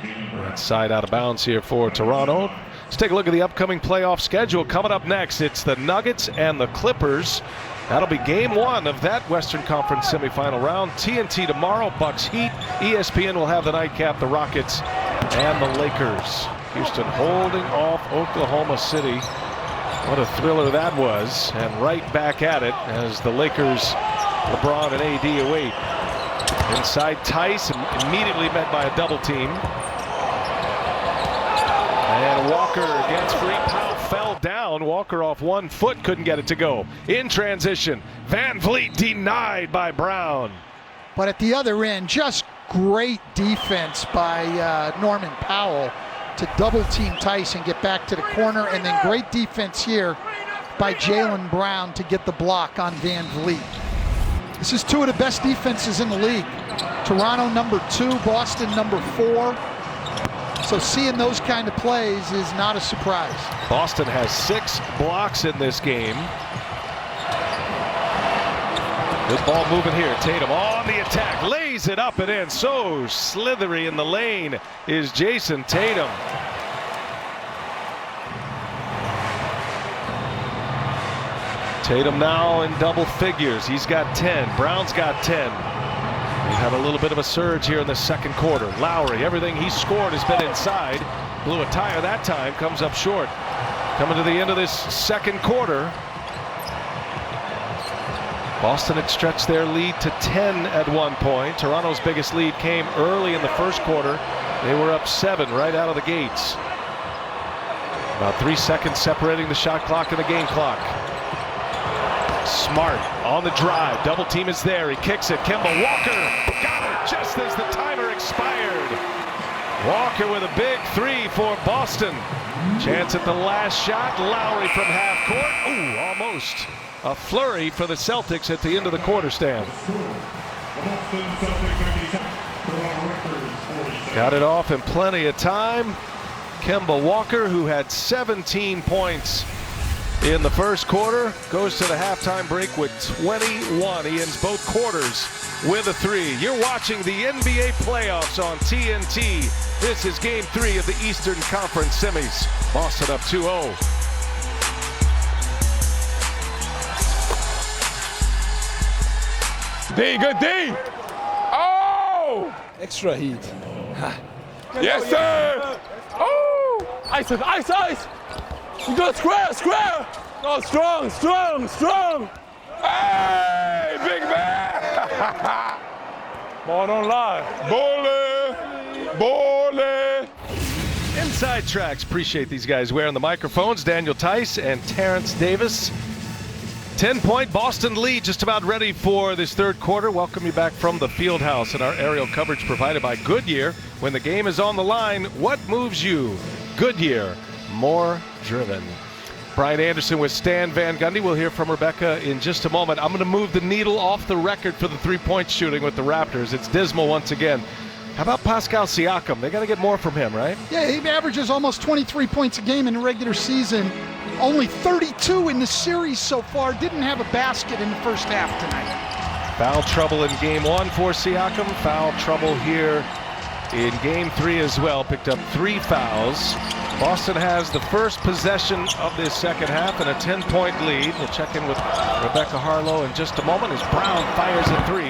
That side out of bounds here for Toronto. Let's take a look at the upcoming playoff schedule. Coming up next, it's the Nuggets and the Clippers. That'll be game 1 of that Western Conference semifinal round. TNT tomorrow, Bucks Heat. ESPN will have the nightcap, the Rockets and the Lakers. Houston holding off Oklahoma City. What a thriller that was. And right back at it as the Lakers, LeBron and AD await. Inside Tice, immediately met by a double team. And Walker against free. Powell fell down. Walker off 1 foot, couldn't get it to go. In transition, Van Vliet denied by Brown. But at the other end, just great defense by Norman Powell to double team Tice and get back to the corner. And then great defense here by Jaylen Brown to get the block on Van Vliet. This is 2 of the best defenses in the league. Toronto number 2, Boston number 4. So seeing those kind of plays is not a surprise. Boston has 6 blocks in this game. Good ball moving here. Tatum on the attack, lays it up and in. So slithery in the lane is Jason Tatum. Tatum now in double figures. He's got 10. Brown's got 10. We had a little bit of a surge here in the second quarter. Lowry, everything he scored has been inside. Blew a tire that time, comes up short. Coming to the end of this second quarter. Boston had stretched their lead to 10 at one point. Toronto's biggest lead came early in the first quarter. They were up 7 right out of the gates. About 3 seconds separating the shot clock and the game clock. Smart on the drive. Double team is there. He kicks it. Kemba Walker got it just as the timer expired. Walker with a big three for Boston. Chance at the last shot. Lowry from half court. Ooh, almost a flurry for the Celtics at the end of the quarter, Stan. Got it off in plenty of time. Kemba Walker, who had 17 points in the first quarter, goes to the halftime break with 21. He ends both quarters with a three. You're watching the NBA playoffs on TNT. This is Game 3 of the Eastern Conference semis. Boston up 2-0. D, good D. Oh! Extra heat. Yes, sir. Oh! Ice, ice, ice. You go square, square. Oh, strong, strong, strong. Hey, big man. Ball don't lie. Bowling. Inside Tracks. Appreciate these guys wearing the microphones. Daniel Tice and Terrence Davis. 10-point Boston lead, just about ready for this third quarter. Welcome you back from the field house and our aerial coverage provided by Goodyear. When the game is on the line, what moves you? Goodyear, more driven. Brian Anderson with Stan Van Gundy. We'll hear from Rebecca in just a moment. I'm going to move the needle off the record for the three-point shooting with the Raptors. It's dismal once again. How about Pascal Siakam? They got to get more from him, right? Yeah, he averages almost 23 points a game in the regular season. Only 32 in the series so far. Didn't have a basket in the first half tonight. Foul trouble in game 1 for Siakam. Foul trouble here in game 3 as well. Picked up 3 fouls. Boston has the first possession of this second half and a 10-point lead. We'll check in with Rebecca Harlow in just a moment as Brown fires a 3.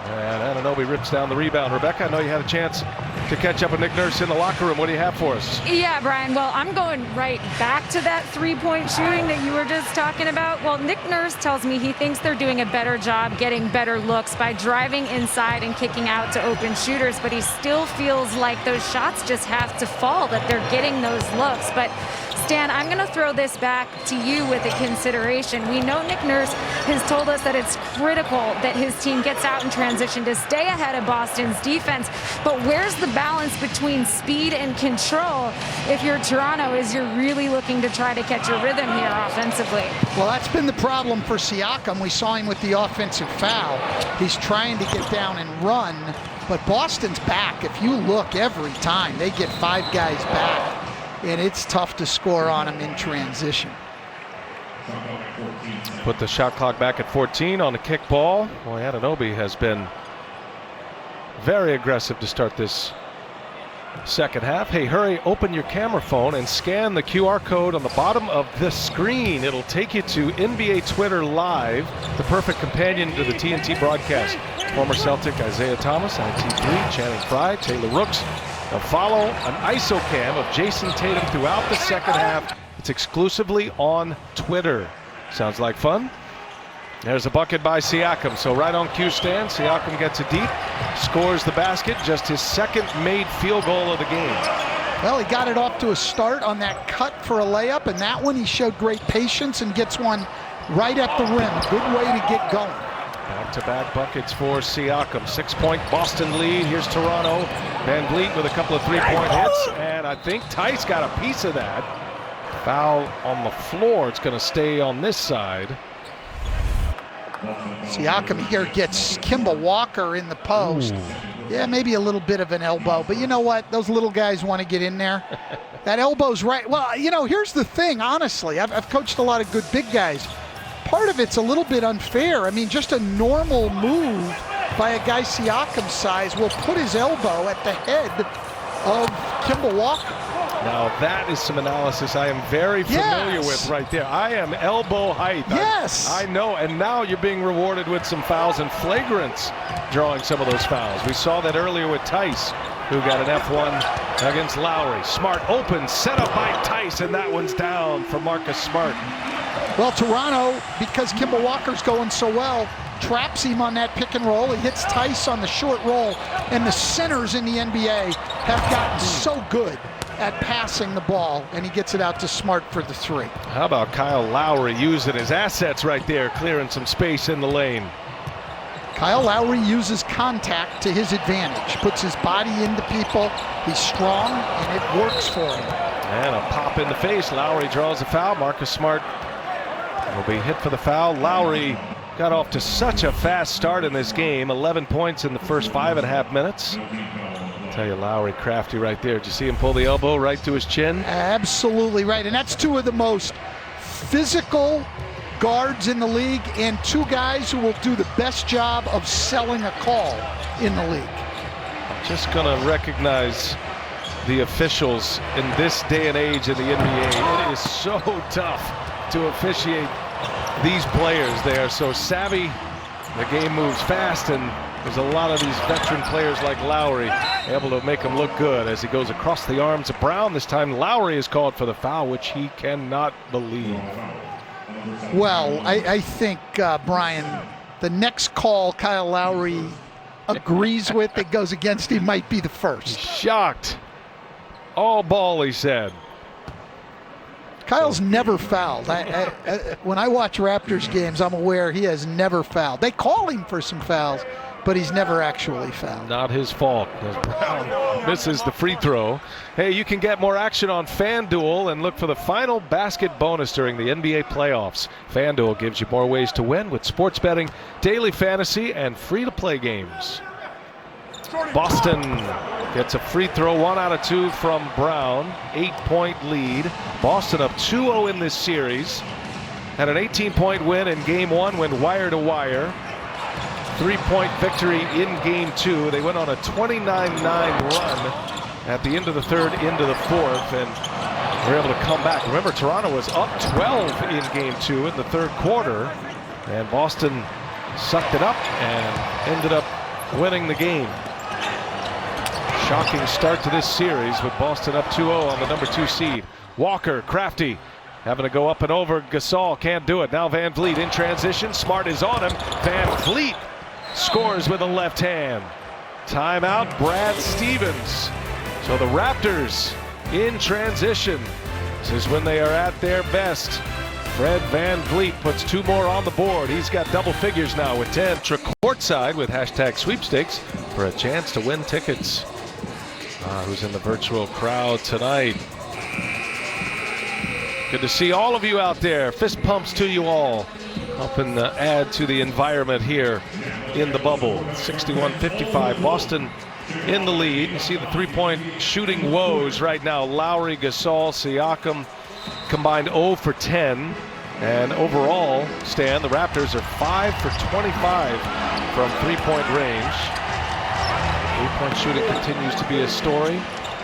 And Anunoby rips down the rebound. Rebecca, I know you had a chance to catch up with Nick Nurse in the locker room. What do you have for us? Yeah, Brian, well, I'm going right back to that three-point shooting that you were just talking about. Well, Nick Nurse tells me he thinks they're doing a better job getting better looks by driving inside and kicking out to open shooters, but he still feels like those shots just have to fall, that they're getting those looks. But Stan, I'm going to throw this back to you with a consideration. We know Nick Nurse has told us that it's critical that his team gets out in transition to stay ahead of Boston's defense. But where's the balance between speed and control if you're Toronto, as you're really looking to try to catch a rhythm here offensively? Well, that's been the problem for Siakam. We saw him with the offensive foul. He's trying to get down and run, but Boston's back. If you look every time, they get 5 guys back. And it's tough to score on him in transition. Put the shot clock back at 14 on the kick ball. Boy, Anunoby has been very aggressive to start this second half. Hey, hurry, open your camera phone and scan the QR code on the bottom of the screen. It'll take you to NBA Twitter Live, the perfect companion to the TNT broadcast. Former Celtic Isaiah Thomas, IT3, Channing Frye, Taylor Rooks. Now follow an ISO cam of Jason Tatum throughout the second half. It's exclusively on Twitter. Sounds like fun? There's a bucket by Siakam. So right on cue, Stan. Siakam gets it deep, scores the basket. Just his second made field goal of the game. Well, he got it off to a start on that cut for a layup, and that one he showed great patience and gets one right at the rim. Good way to get going. Back-to-back buckets for Siakam. 6-point Boston lead. Here's Toronto. Van Vliet with a couple of three-point hits. And I think Tice got a piece of that. Foul on the floor. It's going to stay on this side. Siakam here gets Kemba Walker in the post. Ooh. Yeah, maybe a little bit of an elbow. But you know what? Those little guys want to get in there. That elbow's right. Well, you know, here's the thing, honestly. I've coached a lot of good big guys. Part of it's a little bit unfair. I mean, just a normal move by a guy Siakam's size will put his elbow at the head of Kemba Walker. Now that is some analysis I am very familiar with right there. I am elbow height. Yes. I know, and now you're being rewarded with some fouls and flagrants drawing some of those fouls. We saw that earlier with Tice, who got an F1 against Lowry. Smart open, set up by Tice, and that one's down for Marcus Smart. Well, Toronto, because Kemba Walker's going so well, traps him on that pick and roll. He hits Tice on the short roll, and the centers in the NBA have gotten so good at passing the ball, and he gets it out to Smart for the 3. How about Kyle Lowry using his assets right there, clearing some space in the lane? Kyle Lowry uses contact to his advantage, puts his body into people. He's strong, and it works for him. And a pop in the face. Lowry draws a foul. Marcus Smart will be hit for the foul. Lowry got off to such a fast start in this game. 11 points in the first 5.5 minutes. I'll tell you, Lowry crafty right there. Did you see him pull the elbow right to his chin? Absolutely right. And that's two of the most physical guards in the league, and two guys who will do the best job of selling a call in the league. I'm just going to recognize the officials in this day and age in the NBA. It is so tough to officiate these players. They are so savvy. The game moves fast, and there's a lot of these veteran players like Lowry able to make him look good as he goes across the arms of Brown. This time Lowry is called for the foul, which he cannot believe. Well, I think, Brian, the next call Kyle Lowry agrees with that goes against him might be the first. He's shocked. All ball, he said. Kyle's never fouled. When I watch Raptors games, I'm aware he has never fouled. They call him for some fouls, but he's never actually fouled. Not his fault, as Brown misses the free throw. Hey, you can get more action on FanDuel and look for the final basket bonus during the NBA playoffs. FanDuel gives you more ways to win with sports betting, daily fantasy, and free-to-play games. Boston gets a free throw, 1 out of 2 from Brown. 8-point lead. Boston up 2-0 in this series. Had an 18-point win in Game 1, went wire to wire. 3-point victory in Game 2. They went on a 29-9 run at the end of the third, into the fourth, and were able to come back. Remember, Toronto was up 12 in Game 2 in the third quarter, and Boston sucked it up and ended up winning the game. Shocking start to this series with Boston up 2-0 on the number 2 seed. Walker, crafty, having to go up and over. Gasol can't do it. Now Van Vliet in transition. Smart is on him. Van Vliet scores with a left hand. Timeout, Brad Stevens. So the Raptors in transition. This is when they are at their best. Fred Van Vliet puts 2 more on the board. He's got double figures now with 10. Courtside with hashtag sweepstakes for a chance to win tickets. Who's in the virtual crowd tonight? Good to see all of you out there. Fist pumps to you all. Helping add to the environment here in the bubble. 61-55. Boston in the lead. You see the 3-point shooting woes right now. Lowry, Gasol, Siakam combined 0 for 10. And overall, Stan, the Raptors are 5 for 25 from 3-point range. 3-point shooting continues to be a story.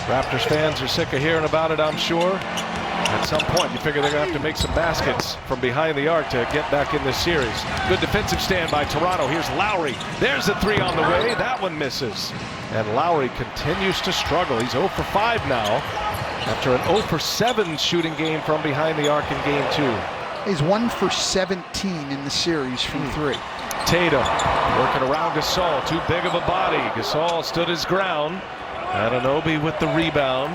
Raptors fans are sick of hearing about it, I'm sure. At some point, you figure they're going to have to make some baskets from behind the arc to get back in this series. Good defensive stand by Toronto. Here's Lowry. There's a 3 on the way. That one misses. And Lowry continues to struggle. He's 0 for 5 now after an 0 for 7 shooting game from behind the arc in Game 2. He's 1 for 17 in the series from 3. Tatum working around Gasol, too big of a body. Gasol stood his ground. Anunoby with the rebound.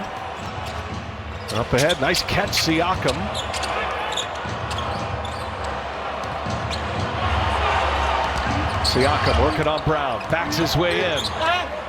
Up ahead, nice catch, Siakam. Siakam working on Brown, backs his way in.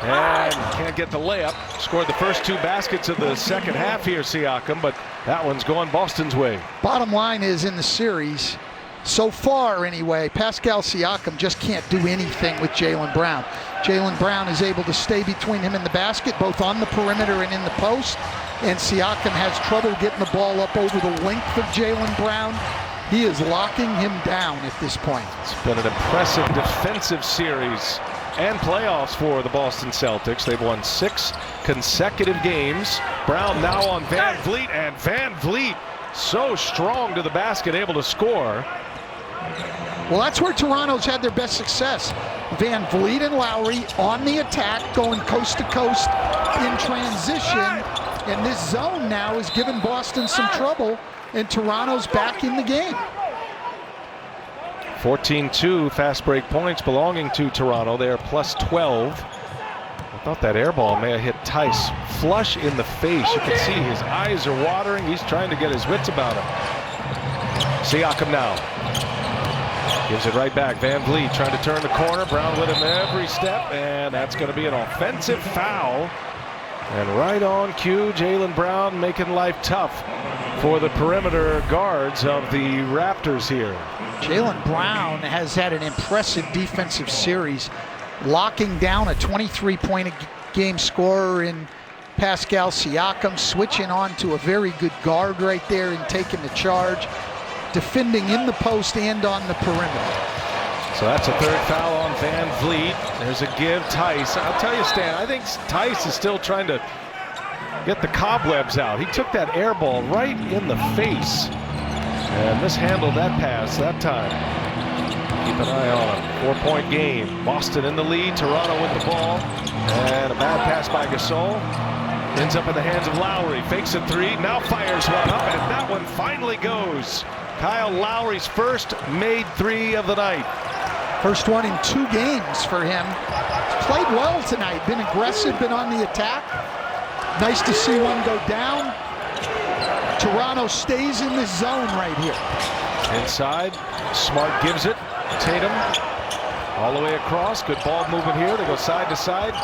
And can't get the layup. Scored the first 2 baskets of the second half here, Siakam, but that one's going Boston's way. Bottom line is, in the series, so far anyway, Pascal Siakam just can't do anything with Jaylen Brown. Jaylen Brown is able to stay between him and the basket, both on the perimeter and in the post. And Siakam has trouble getting the ball up over the length of Jaylen Brown. He is locking him down at this point. It's been an impressive defensive series and playoffs for the Boston Celtics. They've won 6 consecutive games. Brown now on Van Vliet, and Van Vliet so strong to the basket, able to score. Well, that's where Toronto's had their best success. Van Vliet and Lowry on the attack, going coast to coast in transition. And this zone now is giving Boston some trouble, and Toronto's back in the game. 14-2 fast break points belonging to Toronto. They are plus 12. I thought that air ball may have hit Tice flush in the face. You can see his eyes are watering. He's trying to get his wits about him. Siakam now. Gives it right back. Van Vliet trying to turn the corner. Brown with him every step, and that's going to be an offensive foul. And right on cue, Jaylen Brown making life tough for the perimeter guards of the Raptors here. Jaylen Brown has had an impressive defensive series, locking down a 23-point-a-game scorer in Pascal Siakam, switching on to a very good guard right there and taking the charge, defending in the post and on the perimeter. So that's a third foul on Van Vliet. There's a give. Tice. I'll tell you, Stan, I think Tice is still trying to get the cobwebs out. He took that air ball right in the face and mishandled that pass that time. Keep an eye on him. 4-point game. Boston in the lead. Toronto with the ball. And a bad pass by Gasol. Ends up in the hands of Lowry. Fakes a three. Now fires one up, and that one finally goes. Kyle Lowry's first made three of the night. First one in 2 games for him. He's played well tonight. Been aggressive, been on the attack. Nice to see one go down. Toronto stays in this zone right here. Inside, Smart gives it. Tatum all the way across. Good ball movement here. They go side to side.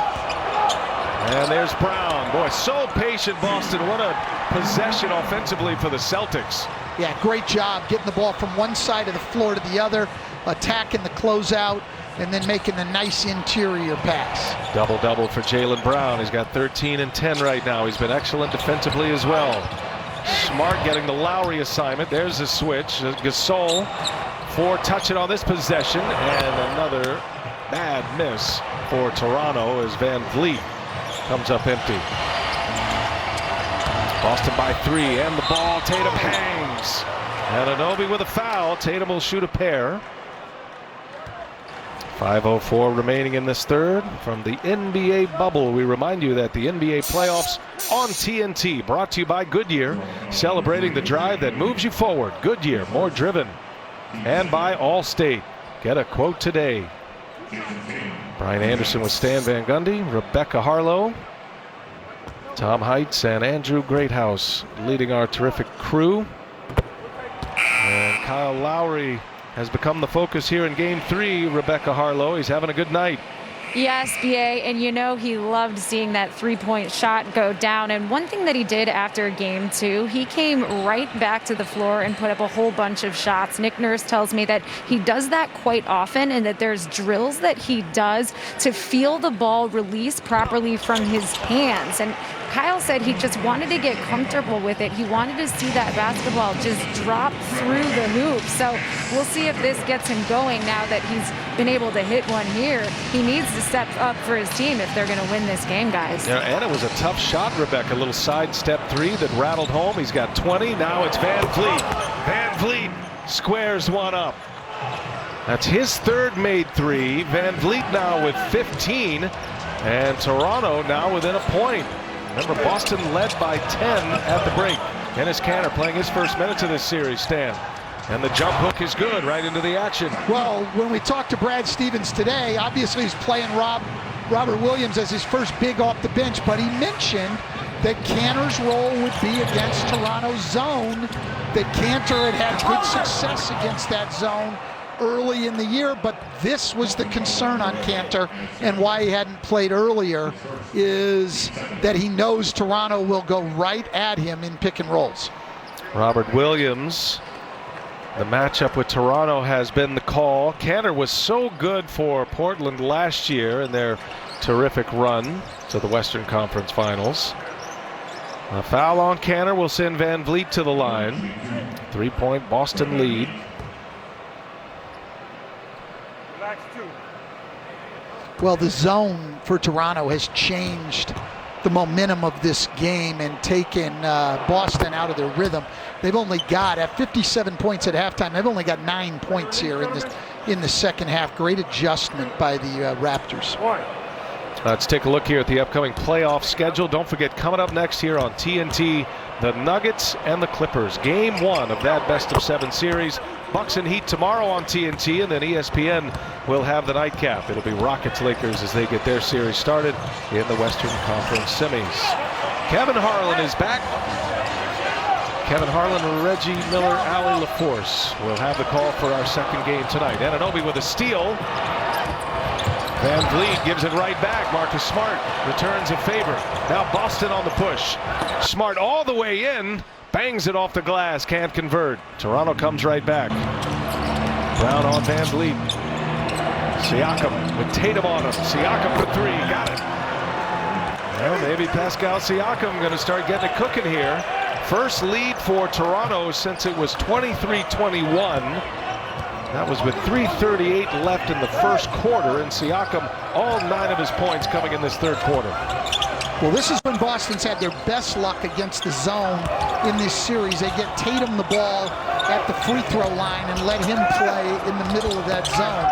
And there's Brown. Boy, so patient, Boston. What a possession offensively for the Celtics. Yeah, great job getting the ball from one side of the floor to the other, attacking the closeout, and then making the nice interior pass. Double-double for Jaylen Brown. He's got 13 and 10 right now. He's been excellent defensively as well. Smart getting the Lowry assignment. There's a switch. Gasol, 4 touching on this possession, and another bad miss for Toronto as Van Vliet comes up empty. Boston by 3, and the ball. Tatum hangs. Anunoby with a foul. Tatum will shoot a pair. 5:04 remaining in this third. From the NBA bubble, we remind you that the NBA playoffs on TNT, brought to you by Goodyear, celebrating the drive that moves you forward. Goodyear, more driven. And by Allstate. Get a quote today. Brian Anderson with Stan Van Gundy, Rebecca Harlow, Tom Heitz, and Andrew Greathouse leading our terrific crew. And Kyle Lowry has become the focus here in Game 3. Rebecca Harlow, he's having a good night. Yes, BA, and you know he loved seeing that 3-point shot go down. And one thing that he did after Game 2, he came right back to the floor and put up a whole bunch of shots. Nick Nurse tells me that he does that quite often and that there's drills that he does to feel the ball release properly from his hands. And Kyle said he just wanted to get comfortable with it. He wanted to see that basketball just drop through the hoop. So we'll see if this gets him going now that he's been able to hit one here. He needs to step up for his team if they're going to win this game, guys. Yeah, and it was a tough shot, Rebecca. A little sidestep 3 that rattled home. He's got 20. Now it's Van Vliet. Van Vliet squares one up. That's his third made 3. Van Vliet now with 15. And Toronto now within a point. Remember, Boston led by 10 at the break. Dennis Kanter playing his first minutes of this series, Stan. And the jump hook is good right into the action. Well, when we talked to Brad Stevens today, obviously he's playing Robert Williams as his first big off the bench, but he mentioned that Kanter's role would be against Toronto's zone, that Kanter had good success against that zone early in the year, but this was the concern on Kanter, and why he hadn't played earlier is that he knows Toronto will go right at him in pick and rolls. Robert Williams, the matchup with Toronto has been the call. Kanter was so good for Portland last year in their terrific run to the Western Conference Finals. A foul on Kanter will send Van Vliet to the line. 3-point Boston lead. Well, the zone for Toronto has changed the momentum of this game and taken Boston out of their rhythm. They've only got, at 57 points at halftime, they've only got 9 points here in the second half. Great adjustment by the Raptors. Let's take a look here at the upcoming playoff schedule. Don't forget, coming up next here on TNT, the Nuggets and the Clippers. Game 1 of that best-of-7 series. Bucks and Heat tomorrow on TNT, and then ESPN will have the nightcap. It'll be Rockets-Lakers as they get their series started in the Western Conference semis. Kevin Harlan is back Kevin Harlan, Reggie Miller, Allie LaForce will have the call for our second game tonight. Anunoby with a steal. Van Vliet gives it right back. Marcus Smart returns a favor. Now Boston on the push. Smart all the way in. Bangs it off the glass. Can't convert. Toronto comes right back. Brown on Van Vliet. Siakam with Tatum on him. Siakam for three. Got it. Well, maybe Pascal Siakam going to start getting it cooking here. First lead for Toronto since it was 23-21. That was with 3:38 left in the first quarter, and Siakam, all 9 of his points coming in this third quarter. Well, this is when Boston's had their best luck against the zone in this series. They get Tatum the ball at the free throw line and let him play in the middle of that zone.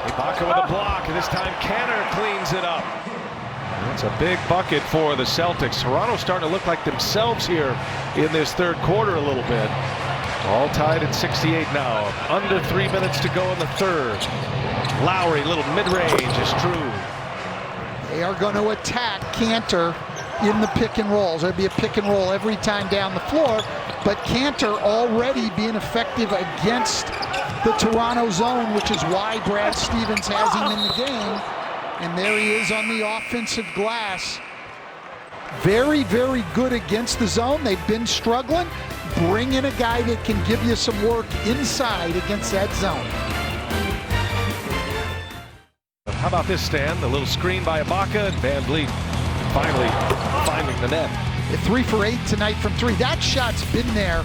Ibaka with a block, and this time Canner cleans it up. That's a big bucket for the Celtics. Toronto starting to look like themselves here in this third quarter a little bit. All tied at 68 now. Under 3 minutes to go in the third. Lowry, little mid-range is true. They are going to attack Cantor in the pick and rolls. There'll be a pick and roll every time down the floor, but Cantor already being effective against the Toronto zone, which is why Brad Stevens has him in the game. And there he is on the offensive glass. Very, very good against the zone. They've been struggling. Bring in a guy that can give you some work inside against that zone. How about this, Stan? A little screen by Ibaka, and Van Vliet finally finding the net. 3 for 8 tonight from 3. That shot's been there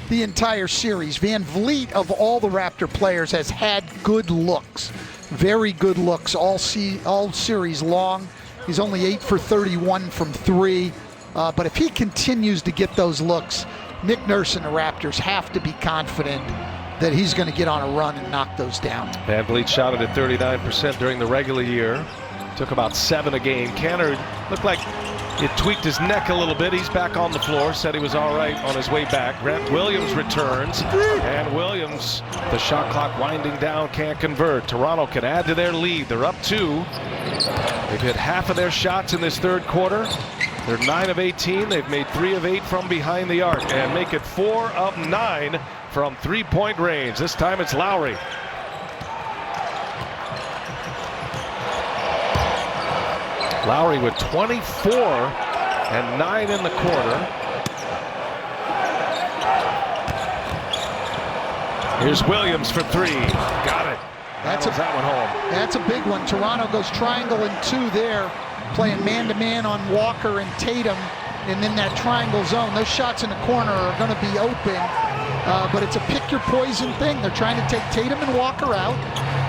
the entire series. Van Vliet, of all the Raptor players, has had good looks. Very good looks all series long. He's only 8 for 31 from 3. But if he continues to get those looks, Nick Nurse and the Raptors have to be confident that he's going to get on a run and knock those down. Van Vliet shot it at 39% during the regular year. Took about 7 a game. Canner looked like it tweaked his neck a little bit. He's back on the floor. Said he was all right on his way back. Grant Williams returns. And Williams, the shot clock winding down, can't convert. Toronto can add to their lead. They're up 2. They've hit half of their shots in this third quarter. They're 9 of 18. They've made 3 of 8 from behind the arc and make it 4 of 9 from 3-point range. This time it's Lowry. Lowry with 24 and 9 in the quarter. Here's Williams for 3. Got it. That one home. That's a big one. Toronto goes triangle and 2 there, playing man-to-man on Walker and Tatum, and then that triangle zone. Those shots in the corner are going to be open, but it's a pick-your-poison thing. They're trying to take Tatum and Walker out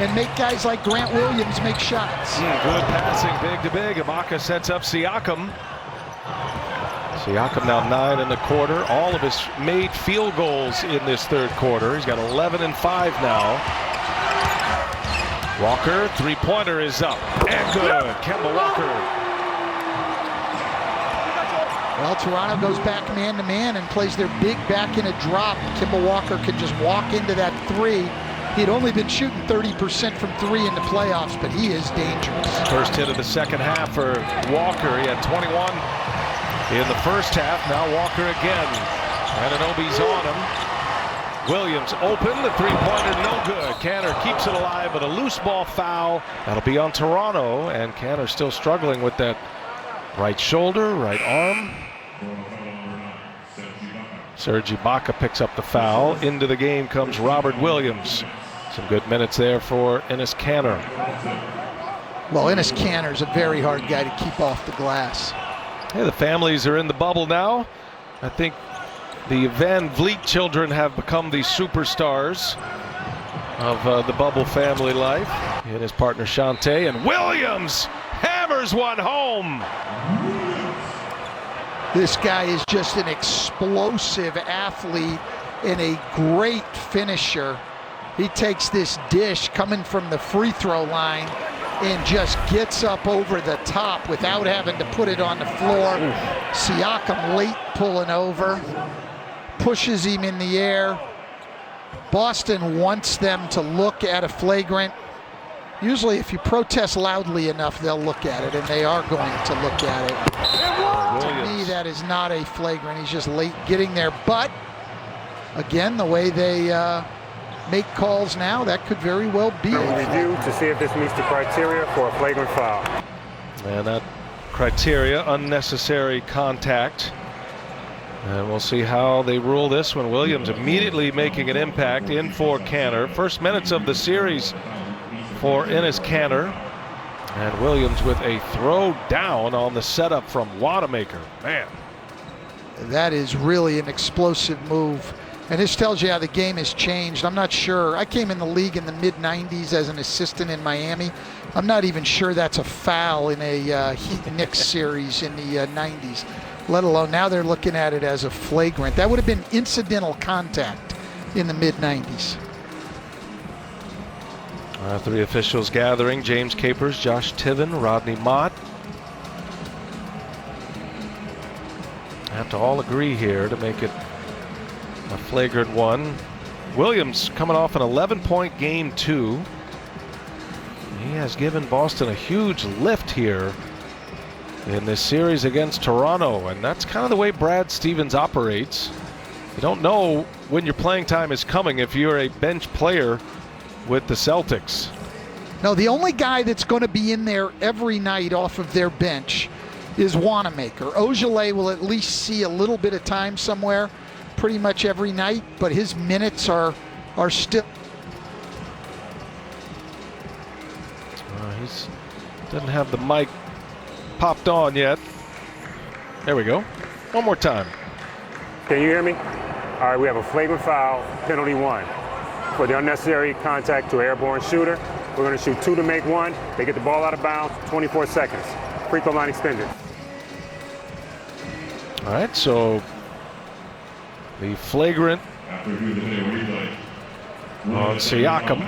and make guys like Grant Williams make shots. Good passing, big to big. Ibaka sets up Siakam. Siakam now 9 in the quarter. All of his made field goals in this third quarter. He's got 11 and 5 now. Walker, three-pointer is up and good. Kemba Walker. Well, Toronto goes back man-to-man and plays their big back in a drop. Kemba Walker can just walk into that 3. He'd only been shooting 30% from 3 in the playoffs, but he is dangerous. First hit of the second half for Walker. He had 21 in the first half. Now Walker again. Anunoby's on him. Williams open, the three-pointer no good. Canner keeps it alive, but a loose ball foul. That'll be on Toronto, and Canner still struggling with that right shoulder, right arm. Serge Ibaka picks up the foul. Into the game comes Robert Williams. Some good minutes there for Enes Kanter. Well, Enes Kanter's a very hard guy to keep off the glass. Hey, the families are in the bubble now. I think the Van Vliet children have become the superstars of the bubble family life. And his partner Shante, and Williams hammers one home. This guy is just an explosive athlete and a great finisher. He takes this dish coming from the free throw line and just gets up over the top without having to put it on the floor. Siakam late pulling over, pushes him in the air. Boston wants them to look at a flagrant. Usually if you protest loudly enough, they'll look at it, and they are going to look at it. Williams. To me, that is not a flagrant. He's just late getting there. But, again, the way they make calls now, that could very well be a review to see if this meets the criteria for a flagrant foul. And that criteria, unnecessary contact. And we'll see how they rule this one. Williams immediately making an impact in for Kanter. First minutes of the series for Enes Kanter. And Williams with a throw down on the setup from Wanamaker. Man. That is really an explosive move. And this tells you how the game has changed. I'm not sure. I came in the league in the mid-90s as an assistant in Miami. I'm not even sure that's a foul in a Heat-Knicks series in the 90s, let alone now they're looking at it as a flagrant. That would have been incidental contact in the mid-90s. Three officials gathering: James Capers, Josh Tiven, Rodney Mott. Have to all agree here to make it a flagrant one. Williams coming off an 11-point game too. He has given Boston a huge lift here in this series against Toronto, and that's kind of the way Brad Stevens operates. You don't know when your playing time is coming if you're a bench player with the Celtics. No, the only guy that's going to be in there every night off of their bench is Wanamaker. Ojale will at least see a little bit of time somewhere pretty much every night, but his minutes are still. He doesn't have the mic popped on yet. There we go. One more time. Can you hear me? All right, we have a flagrant foul, penalty 1. For the unnecessary contact to an airborne shooter. We're going to shoot 2 to make 1. They get the ball out of bounds, 24 seconds. Free throw line extended. All right, so the flagrant on Siakam.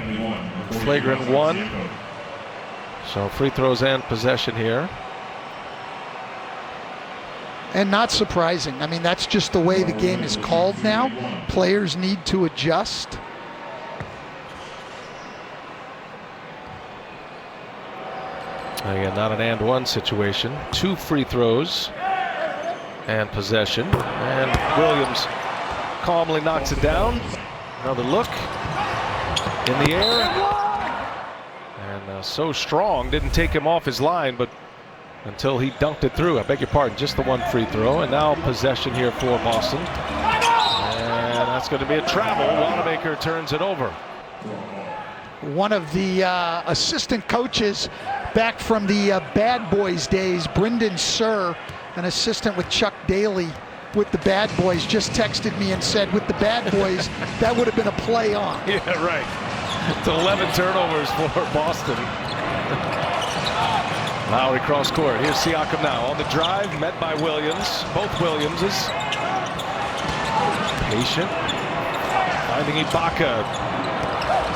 Flagrant 1. So free throws and possession here. And not surprising. I mean, that's just the way the game is called now. Players need to adjust. Again, not an and one situation. 2 free throws and possession. And Williams calmly knocks it down. Another look in the air. And so strong, didn't take him off his line, but until he dunked it through. I beg your pardon, just the 1 free throw. And now possession here for Boston. And that's going to be a travel. Wanamaker turns it over. One of the assistant coaches back from the Bad Boys days, Brendan Sir, an assistant with Chuck Daly with the Bad Boys, just texted me and said, with the Bad Boys, that would have been a play on. Yeah, right. It's 11 turnovers for Boston. Lowry cross court. Here's Siakam now on the drive, met by Williams. Both Williamses. Patient. Finding Ibaka.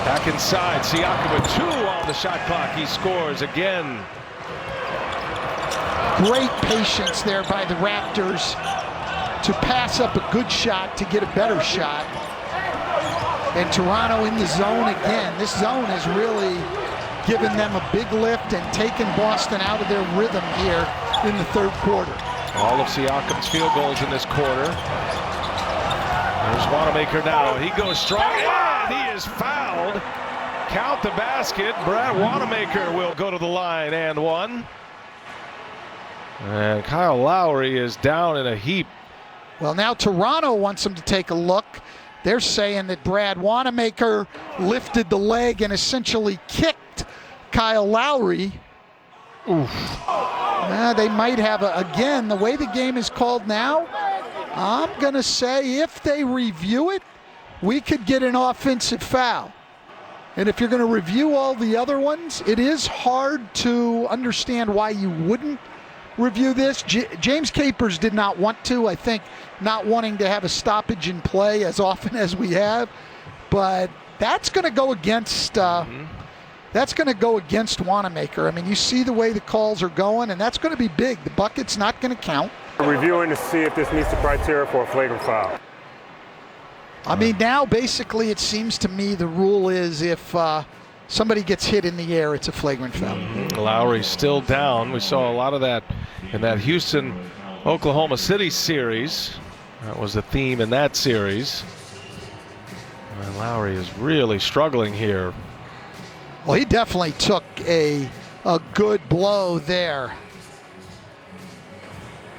Back inside. Siakam with 2 on the shot clock. He scores again. Great patience there by the Raptors to pass up a good shot to get a better shot. And Toronto in the zone again. This zone has really given them a big lift and taken Boston out of their rhythm here in the 3rd quarter. All of Siakam's field goals in this quarter. There's Wanamaker now. He goes strong, and he is fouled. Count the basket. Brad Wanamaker will go to the line and 1. And Kyle Lowry is down in a heap. Well, now Toronto wants him to take a look. They're saying that Brad Wanamaker lifted the leg and essentially kicked Kyle Lowry. Oof. They might have, again, the way the game is called now, I'm going to say if they review it, we could get an offensive foul. And if you're going to review all the other ones, it is hard to understand why you wouldn't review this. James Capers did not want to, I think, not wanting to have a stoppage in play as often as we have, but that's going to go against Wanamaker. I mean, you see the way the calls are going, and that's going to be big. The bucket's not going to count. We're reviewing to see if this meets the criteria for a flagrant foul. I mean, now basically it seems to me the rule is if somebody gets hit in the air, it's a flagrant foul. Lowry's still down. We saw a lot of that in that Houston Oklahoma City series. That was the theme in that series. And Lowry is really struggling here. Well, he definitely took a good blow there.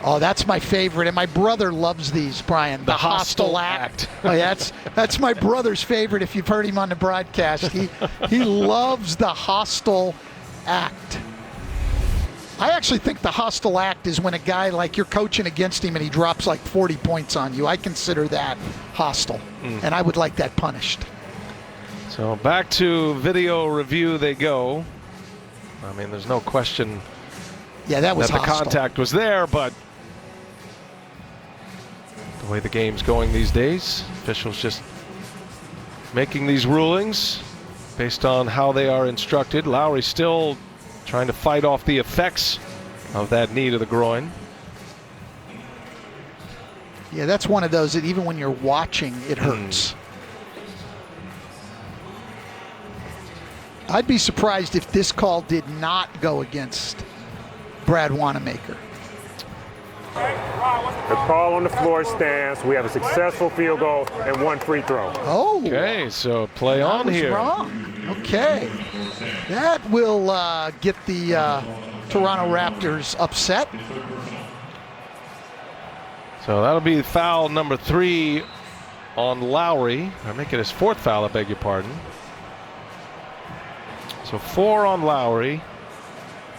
Oh, that's my favorite, and my brother loves these, Brian. The hostile act. Oh, yeah, that's my brother's favorite. If you've heard him on the broadcast, he loves the hostile act. I actually think the hostile act is when a guy, like, you're coaching against him and he drops like 40 points on you. I consider that hostile, and I would like that punished. So back to video review they go. I mean, there's no question that the contact was there, but the way the game's going these days, officials just making these rulings based on how they are instructed. Lowry still trying to fight off the effects of that knee to the groin. Yeah, that's one of those that even when you're watching, it hurts. I'd be surprised if this call did not go against Brad Wanamaker. The call on the floor stands. We have a successful field goal and 1 free throw. Oh. Okay, so play on here. Wrong. Okay. That will get the Toronto Raptors upset. So that'll be foul number 3 on Lowry. I make it his 4th foul, I beg your pardon. So 4 on Lowry.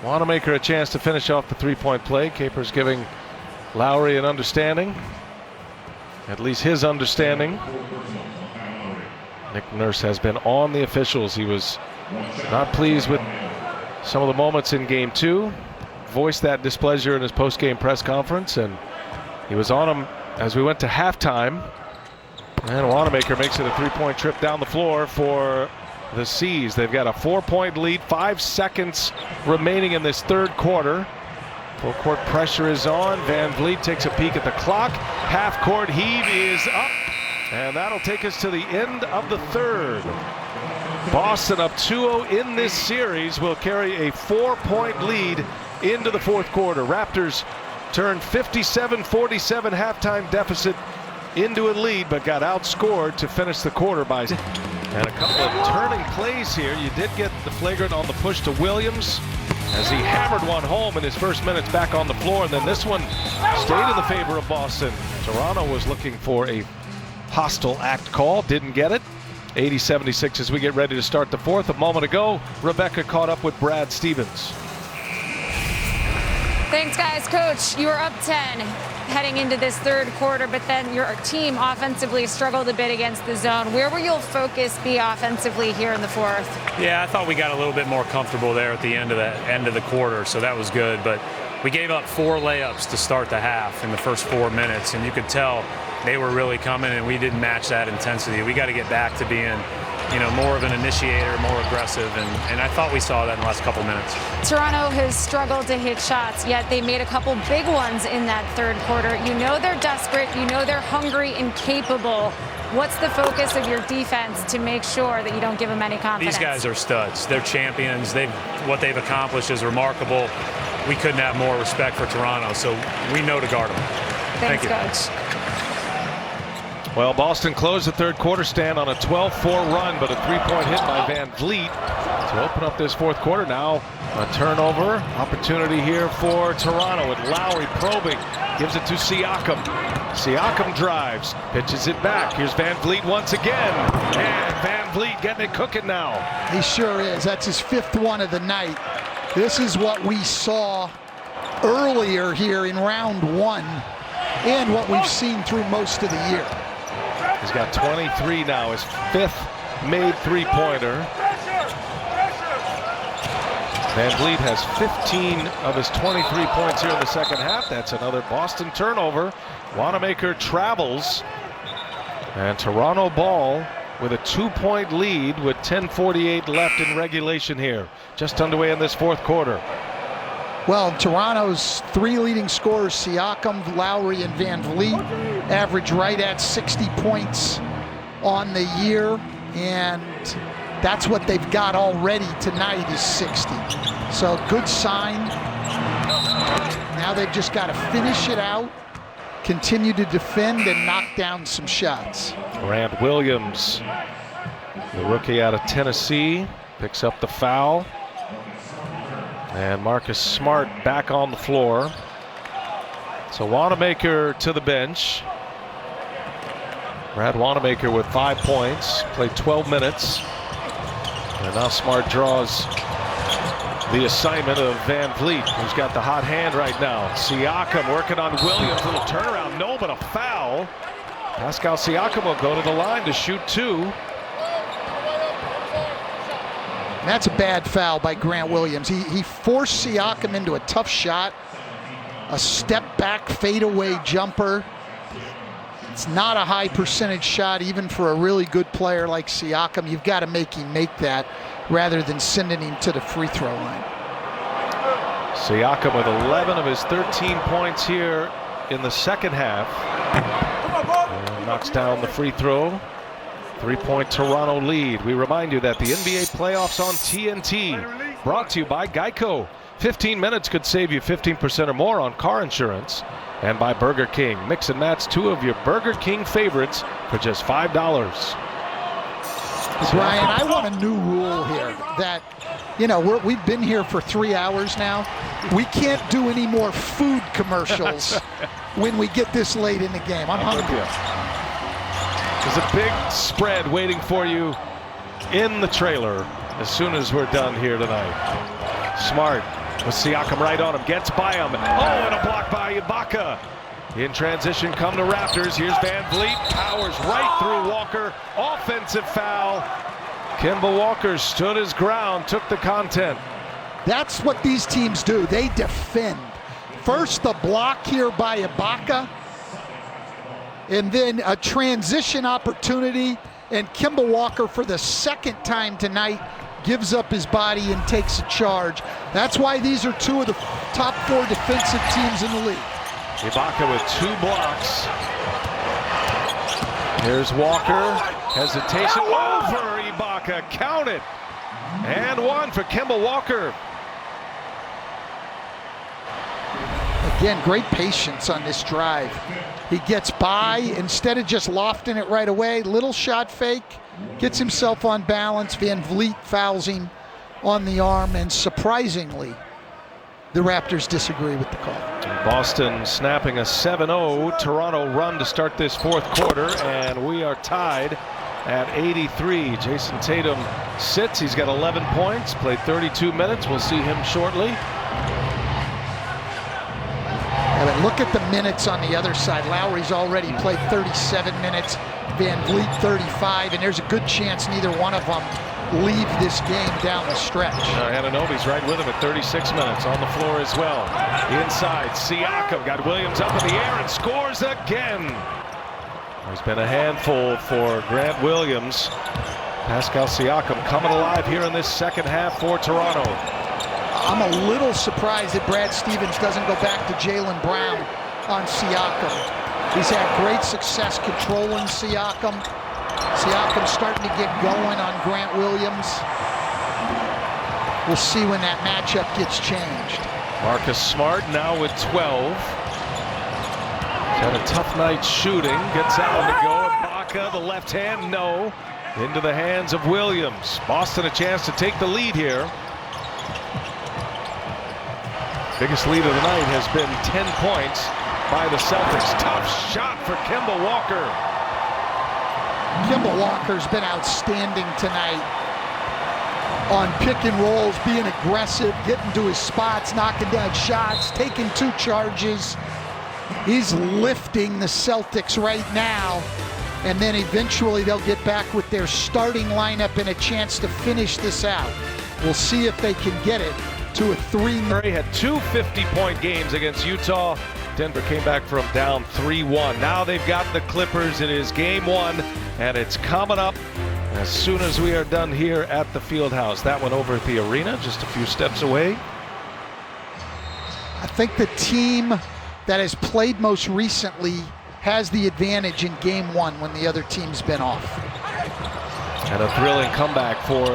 Wanamaker a chance to finish off the 3-point play. Capers giving Lowry an understanding. At least his understanding. Nick Nurse has been on the officials. He was not pleased with some of the moments in Game 2. Voiced that displeasure in his post-game press conference, and he was on him as we went to halftime. And Wanamaker makes it a 3-point trip down the floor for the C's. They've got a 4-point lead, 5 seconds remaining in this 3rd quarter. Full court pressure is on. Van Vliet takes a peek at the clock. Half court heave is up, and that'll take us to the end of the 3rd. Boston up 2-0 in this series will carry a 4-point lead into the 4th quarter. Raptors turned 57-47 halftime deficit into a lead, but got outscored to finish the quarter by. And a couple of turning plays here. You did get the flagrant on the push to Williams as he hammered one home in his first minutes back on the floor. And then this one stayed in the favor of Boston. Toronto was looking for a hostile act call, didn't get it. 80-76 as we get ready to start the 4th. A moment ago, Rebecca caught up with Brad Stevens. Thanks, guys. Coach, you were up 10 heading into this 3rd quarter, but then your team offensively struggled a bit against the zone. Where will your focus be offensively here in the 4th? Yeah, I thought we got a little bit more comfortable there at the end of the quarter, so that was good. But we gave up 4 layups to start the half in the first 4 minutes, and you could tell they were really coming, and we didn't match that intensity. We got to get back to being, more of an initiator, more aggressive, and I thought we saw that in the last couple minutes. Toronto has struggled to hit shots, yet they made a couple big ones in that 3rd quarter. You know they're desperate, you know they're hungry and capable. What's the focus of your defense to make sure that you don't give them any confidence? These guys are studs. They're champions. What they've accomplished is remarkable. We couldn't have more respect for Toronto, so we know to guard them. Thanks, Thank you. Coach. Well, Boston closed the 3rd quarter stand on a 12-4 run, but a 3-point hit by Van Vliet to open up this 4th quarter. Now a turnover opportunity here for Toronto with Lowry probing, gives it to Siakam. Siakam drives, pitches it back. Here's Van Vliet once again, and Van Vliet getting it cooking now. He sure is. That's his 5th one of the night. This is what we saw earlier here in round 1 and what we've seen through most of the year. He's got 23 now, his 5th made 3-pointer. Van Vliet has 15 of his 23 points here in the 2nd half. That's another Boston turnover. Wanamaker travels, and Toronto ball with a 2-point lead with 10:48 left in regulation here. Just underway in this 4th quarter. Well, Toronto's 3 leading scorers, Siakam, Lowry, and Van Vliet, average right at 60 points on the year, and that's what they've got already tonight is 60. So good sign. Now they've just got to finish it out, continue to defend, and knock down some shots. Grant Williams, the rookie out of Tennessee, picks up the foul. And Marcus Smart back on the floor. So Wanamaker to the bench. Brad Wanamaker with 5 points, played 12 minutes. And now Smart draws the assignment of Van Vliet, who's got the hot hand right now. Siakam working on Williams, little turnaround, no, but a foul. Pascal Siakam will go to the line to shoot 2. That's a bad foul by Grant Williams. He forced Siakam into a tough shot, a step back fadeaway jumper. It's not a high percentage shot even for a really good player like Siakam. You've got to make him make that rather than sending him to the free throw line. Siakam with 11 of his 13 points here in the second half. And knocks down the free throw. 3-point Toronto lead. We remind you that the NBA playoffs on TNT, brought to you by Geico. 15 minutes could save you 15% or more on car insurance. And by Burger King. Mix and match 2 of your Burger King favorites for just $5. Brian, I want a new rule here that, you know, we've been here for 3 hours now. We can't do any more food commercials when we get this late in the game. I'm hungry. There's a big spread waiting for you in the trailer as soon as we're done here tonight. Smart with Siakam right on him, gets by him. Oh, and a block by Ibaka. In transition come the Raptors. Here's Van Vliet, powers right through Walker. Offensive foul. Kemba Walker stood his ground, took the content. That's what these teams do. They defend. First the block here by Ibaka, and then a transition opportunity, and Kemba Walker for the second time tonight gives up his body and takes a charge. That's why these are 2 of the top 4 defensive teams in the league. Ibaka with 2 blocks. Here's Walker, hesitation over Ibaka, count it. And 1 for Kemba Walker. Again, great patience on this drive. He gets by, instead of just lofting it right away, little shot fake, gets himself on balance. Van Vliet fouls him on the arm, and surprisingly, the Raptors disagree with the call. Boston snapping a 7-0 Toronto run to start this 4th quarter, and we are tied at 83. Jason Tatum sits. He's got 11 points, played 32 minutes. We'll see him shortly. But look at the minutes on the other side. Lowry's already played 37 minutes, Van Vliet 35, and there's a good chance neither one of them leave this game down the stretch. Anunoby's right with him at 36 minutes on the floor as well. Inside, Siakam got Williams up in the air and scores again. There's been a handful for Grant Williams. Pascal Siakam coming alive here in this second half for Toronto. I'm a little surprised that Brad Stevens doesn't go back to Jaylen Brown on Siakam. He's had great success controlling Siakam. Siakam's starting to get going on Grant Williams. We'll see when that matchup gets changed. Marcus Smart now with 12. He's had a tough night shooting. Gets out to go. Ibaka, the left hand, no. Into the hands of Williams. Boston a chance to take the lead here. Biggest lead of the night has been 10 points by the Celtics. Tough shot for Kemba Walker. Kemba Walker's been outstanding tonight on pick and rolls, being aggressive, getting to his spots, knocking down shots, taking 2 charges. He's lifting the Celtics right now, and then eventually they'll get back with their starting lineup and a chance to finish this out. We'll see if they can get it to a 3. Murray had 2 50-point games against Utah. Denver came back from down 3-1. Now they've got the Clippers. It is game 1, and it's coming up as soon as we are done here at the Fieldhouse. That one over at the arena, just a few steps away. I think the team that has played most recently has the advantage in game 1 when the other team's been off. And a thrilling comeback for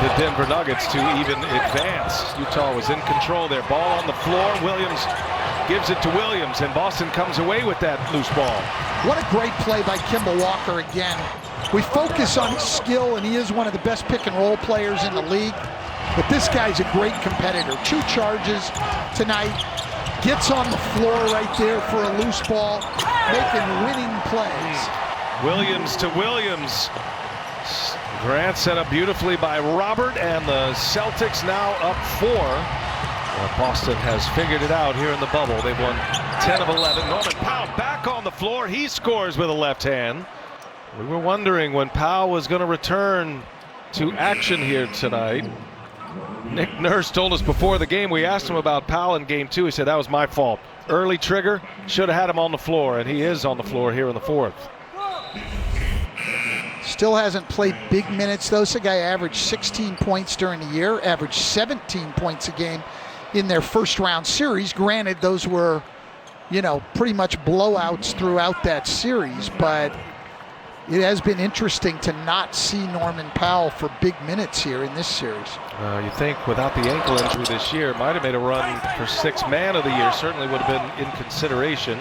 the Denver Nuggets to even advance. Utah was in control there. Ball on the floor. Williams gives it to Williams, and Boston comes away with that loose ball. What a great play by Kemba Walker again. We focus on his skill, and he is one of the best pick-and-roll players in the league. But this guy's a great competitor. 2 charges tonight. Gets on the floor right there for a loose ball, making winning plays. Williams to Williams. Grant set up beautifully by Robert, and the Celtics now up 4. Boston has figured it out here in the bubble. They've won 10 of 11. Norman Powell back on the floor. He scores with a left hand. We were wondering when Powell was going to return to action here tonight. Nick Nurse told us before the game, we asked him about Powell in game 2. He said, that was my fault. Early trigger, should have had him on the floor, and he is on the floor here in the 4th. Still hasn't played big minutes, though. The guy averaged 16 points during the year, averaged 17 points a game in their first-round series. Granted, those were, pretty much blowouts throughout that series, but it has been interesting to not see Norman Powell for big minutes here in this series. You think without the ankle injury this year, might have made a run for 6th man of the year. Certainly would have been in consideration.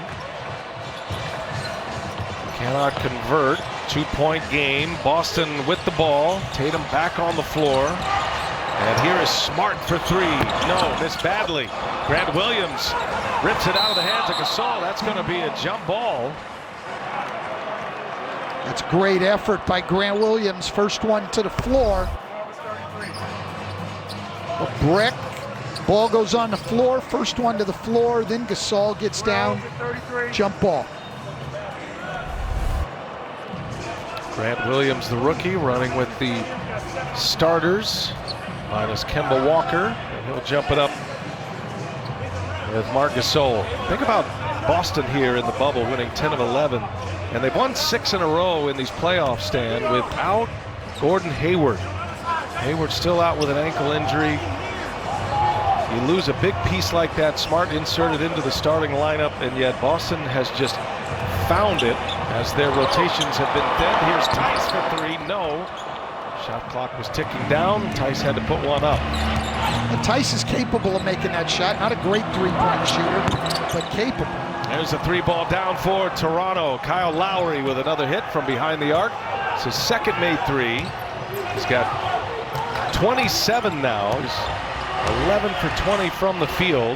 Cannot convert. 2-point game. Boston with the ball. Tatum back on the floor. And here is Smart for 3. No, missed badly. Grant Williams rips it out of the hands of Gasol. That's going to be a jump ball. That's great effort by Grant Williams. First one to the floor. A brick. Ball goes on the floor. First one to the floor. Then Gasol gets down. Jump ball. Grant Williams, the rookie, running with the starters, minus Kemba Walker, and he'll jump it up with Marc Gasol. Think about Boston here in the bubble, winning 10 of 11, and they've won 6 in a row in these playoffs, Stan, without Gordon Hayward. Hayward still out with an ankle injury. You lose a big piece like that, Smart inserted into the starting lineup, and yet Boston has just found it as their rotations have been thin. Here's Tice for 3. No. Shot clock was ticking down. Tice had to put one up. And Tice is capable of making that shot. Not a great 3-point shooter, but capable. There's a 3-ball down for Toronto. Kyle Lowry with another hit from behind the arc. It's his second made 3. He's got 27 now. He's 11 for 20 from the field.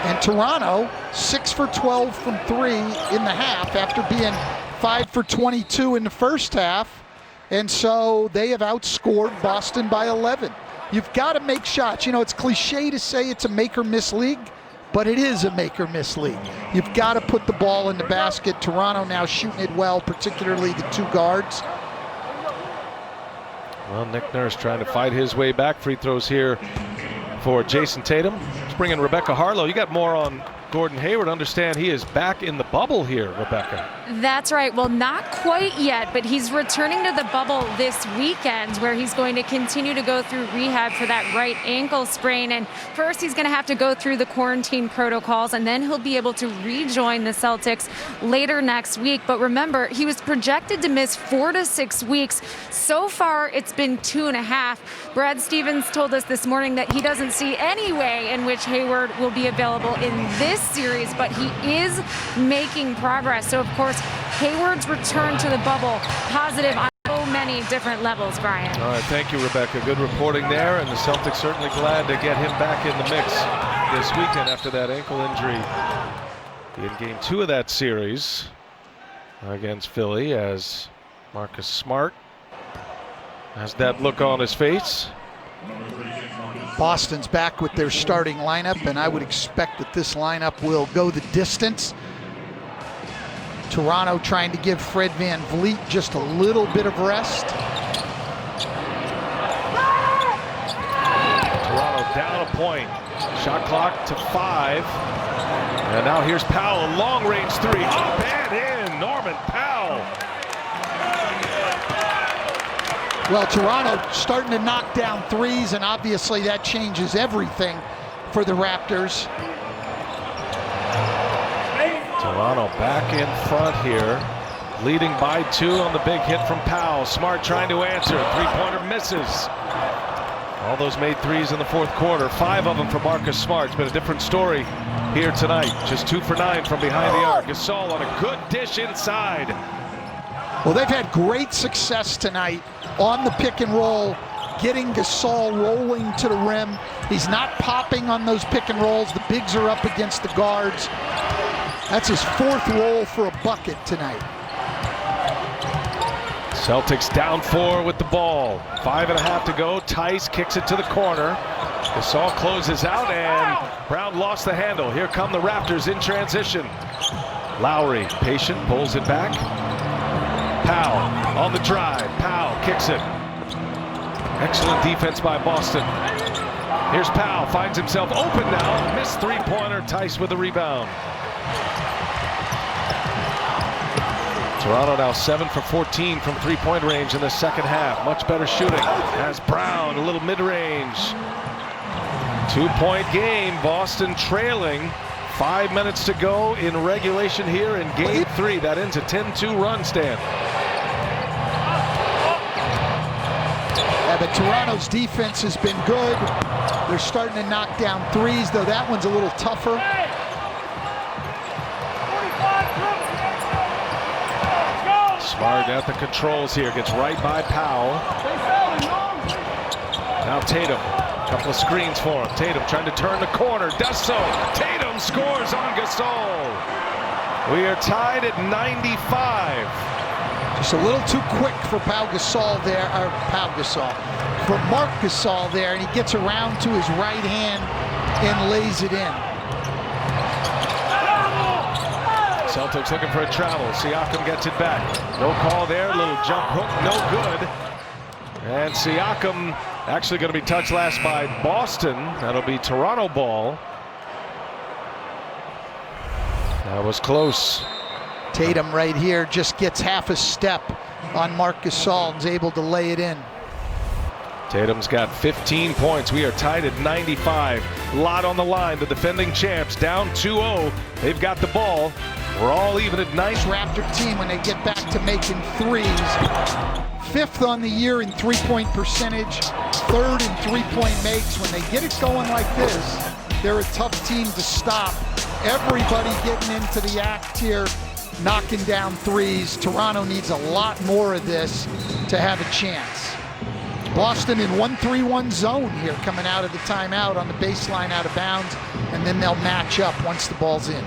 And Toronto, 6 for 12 from 3 in the half after being 5 for 22 in the first half. And so they have outscored Boston by 11. You've got to make shots. It's cliche to say it's a make or miss league, but it is a make or miss league. You've got to put the ball in the basket. Toronto now shooting it well, particularly the 2 guards. Well, Nick Nurse trying to fight his way back. Free throws here for Jason Tatum. Let's bring in Rebecca Harlow. You got more on Gordon Hayward. Understand he is back in the bubble here, Rebecca. That's right. Well, not quite yet, but he's returning to the bubble this weekend where he's going to continue to go through rehab for that right ankle sprain. And first he's going to have to go through the quarantine protocols, and then he'll be able to rejoin the Celtics later next week. But remember, he was projected to miss 4 to 6 weeks. So far, it's been 2.5. Brad Stevens told us this morning that he doesn't see any way in which Hayward will be available in this series, but he is making progress. So, of course, Hayward's return to the bubble, positive on so many different levels, Brian. All right, thank you, Rebecca. Good reporting there, and the Celtics certainly glad to get him back in the mix this weekend after that ankle injury in game 2 of that series against Philly, as Marcus Smart has that look on his face. Boston's back with their starting lineup, and I would expect that this lineup will go the distance. Toronto trying to give Fred VanVleet just a little bit of rest. Toronto down a point. Shot clock to 5. And now here's Powell, a long-range 3. Up and in, Norman Powell. Well, Toronto starting to knock down threes, and obviously that changes everything for the Raptors. Toronto back in front here, leading by 2 on the big hit from Powell. Smart trying to answer. 3-pointer misses. All those made threes in the fourth quarter. 5 of them for Marcus Smart. It's been a different story here tonight. Just 2 for 9 from behind the arc. Gasol on a good dish inside. Well, they've had great success tonight on the pick and roll, getting Gasol rolling to the rim. He's not popping on those pick and rolls. The bigs are up against the guards. That's his 4th roll for a bucket tonight. Celtics down 4 with the ball. 5.5 to go. Tice kicks it to the corner. Gasol closes out, and Brown lost the handle. Here come the Raptors in transition. Lowry, patient, pulls it back. Powell on the drive. Powell kicks it. Excellent defense by Boston. Here's Powell, finds himself open now. Missed 3-pointer. Tice with the rebound. Toronto now 7 for 14 from 3-point range in the second half. Much better shooting. Has Brown, a little mid-range. 2-point game. Boston trailing. 5 minutes to go in regulation here in Game 3. That ends a 10-2 run, Stan. Yeah, but Toronto's defense has been good. They're starting to knock down threes, though that one's a little tougher. Smart at the controls here, gets right by Powell. Now Tatum, couple of screens for him. Tatum trying to turn the corner, does so. Tatum scores on Gasol. We are tied at 95. Just a little too quick for for Marc Gasol there, and he gets around to his right hand and lays it in. Celtics looking for a travel. Siakam gets it back. No call there. Little jump hook, no good. And Siakam actually going to be touched last by Boston. That'll be Toronto ball. That was close. Tatum right here just gets half a step on Marc Gasol and is able to lay it in. Tatum's got 15 points. We are tied at 95. Lot on the line. The defending champs down 2-0. They've got the ball. We're all even at 9. Raptor team when they get back to making threes. 5th on the year in 3-point percentage. 3rd in 3-point makes. When they get it going like this, they're a tough team to stop. Everybody getting into the act here, knocking down threes. Toronto needs a lot more of this to have a chance. Boston in 1-3-1 zone here coming out of the timeout on the baseline out of bounds, and then they'll match up once the ball's in.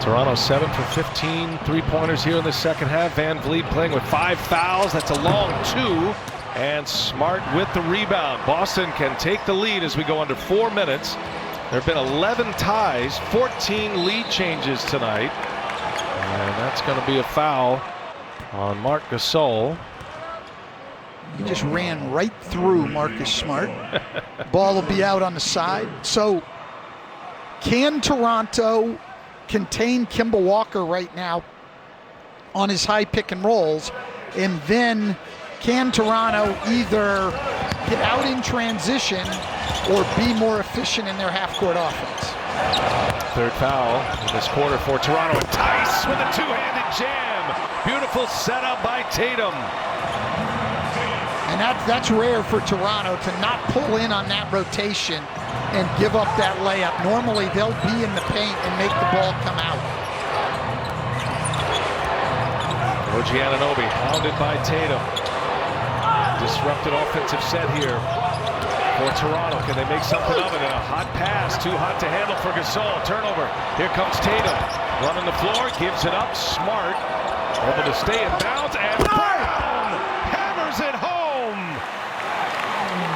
Toronto 7 for 15 3-pointers here in the second half. Van Vliet playing with 5 fouls. That's a long 2. And Smart with the rebound. Boston can take the lead as we go under 4 minutes. There have been 11 ties, 14 lead changes tonight. And that's going to be a foul on Marc Gasol. He just ran right through Marcus Smart. Ball will be out on the side. So can Toronto contain Kemba Walker right now on his high pick and rolls? And then can Toronto either get out in transition or be more efficient in their half-court offense? 3rd foul in this quarter for Toronto. And Tice with a 2-handed jam. Beautiful setup by Tatum. And that's rare for Toronto to not pull in on that rotation and give up that layup. Normally they'll be in the paint and make the ball come out. OG Anunoby hounded by Tatum. Disrupted offensive set here for Toronto. Can they make something of it? And a hot pass, too hot to handle for Gasol. Turnover. Here comes Tatum. Running the floor, gives it up. Smart. Able to stay in bounds, and Brown hammers it home.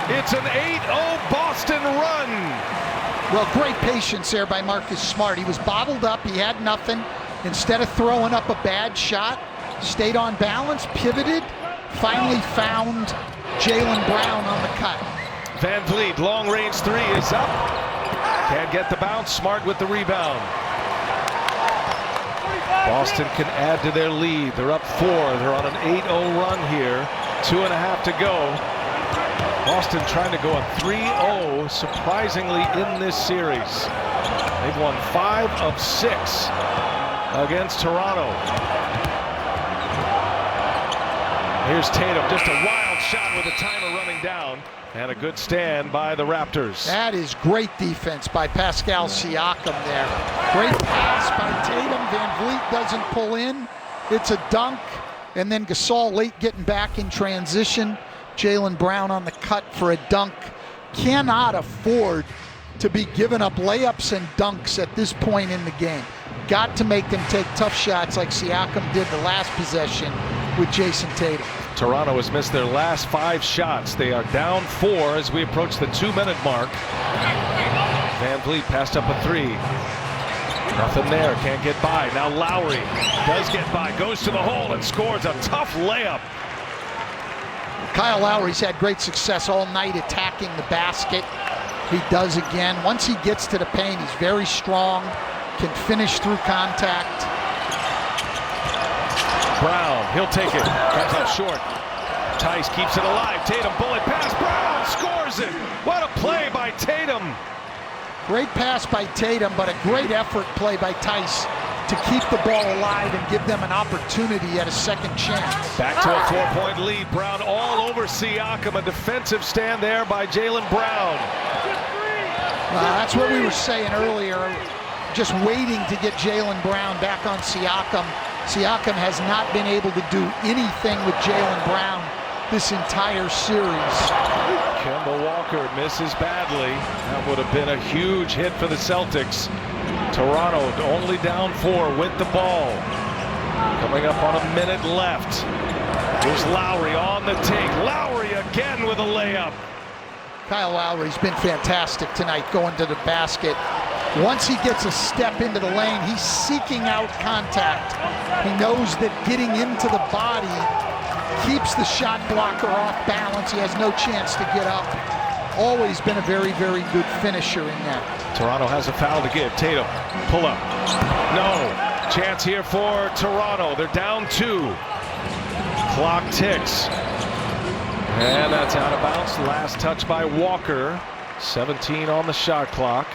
It's an 8-0 Boston run. Well, great patience there by Marcus Smart. He was bottled up. He had nothing. Instead of throwing up a bad shot, stayed on balance, pivoted, finally found Jaylen Brown on the cut. Van Vliet, long range 3 is up. Can't get the bounce. Smart with the rebound. Boston can add to their lead. They're up 4. They're on an 8-0 run here. 2.5 to go. Boston trying to go a 3-0, surprisingly, in this series. They've won 5 of 6 against Toronto. Here's Tatum, just a wild rebound shot with a timer running down. And a good stand by the Raptors. That is great defense by Pascal Siakam there. Great pass by Tatum. Van Vliet doesn't pull in. It's a dunk. And then Gasol late getting back in transition. Jaylen Brown on the cut for a dunk. Cannot afford to be giving up layups and dunks at this point in the game. Got to make them take tough shots like Siakam did the last possession with Jason Tatum. Toronto has missed their last 5 shots. They are down 4 as we approach the 2-minute mark. Van Vliet passed up a 3. Nothing there, can't get by. Now Lowry does get by, goes to the hole and scores a tough layup. Kyle Lowry's had great success all night attacking the basket. He does again. Once he gets to the paint, he's very strong, can finish through contact. Brown, he'll take it. Comes up short. Tice keeps it alive. Tatum, bullet pass. Brown scores it. What a play by Tatum. Great pass by Tatum, but a great effort play by Tice to keep the ball alive and give them an opportunity at a second chance. Back to a 4-point lead. Brown all over Siakam. A defensive stand there by Jaylen Brown. That's what we were saying earlier. Just waiting to get Jaylen Brown back on Siakam. Siakam has not been able to do anything with Jaylen Brown this entire series. Kemba Walker misses badly. That would have been a huge hit for the Celtics. Toronto only down 4 with the ball. Coming up on a minute left. Here's Lowry on the take. Lowry again with a layup. Kyle Lowry's been fantastic tonight going to the basket. Once he gets a step into the lane, he's seeking out contact. He knows that getting into the body keeps the shot blocker off balance. He has no chance to get up. Always been a very, very good finisher in there. Toronto has a foul to give. Tatum, pull up. No. Chance here for Toronto. They're down 2. Clock ticks. And that's out of bounds. Last touch by Walker. 17 on the shot clock.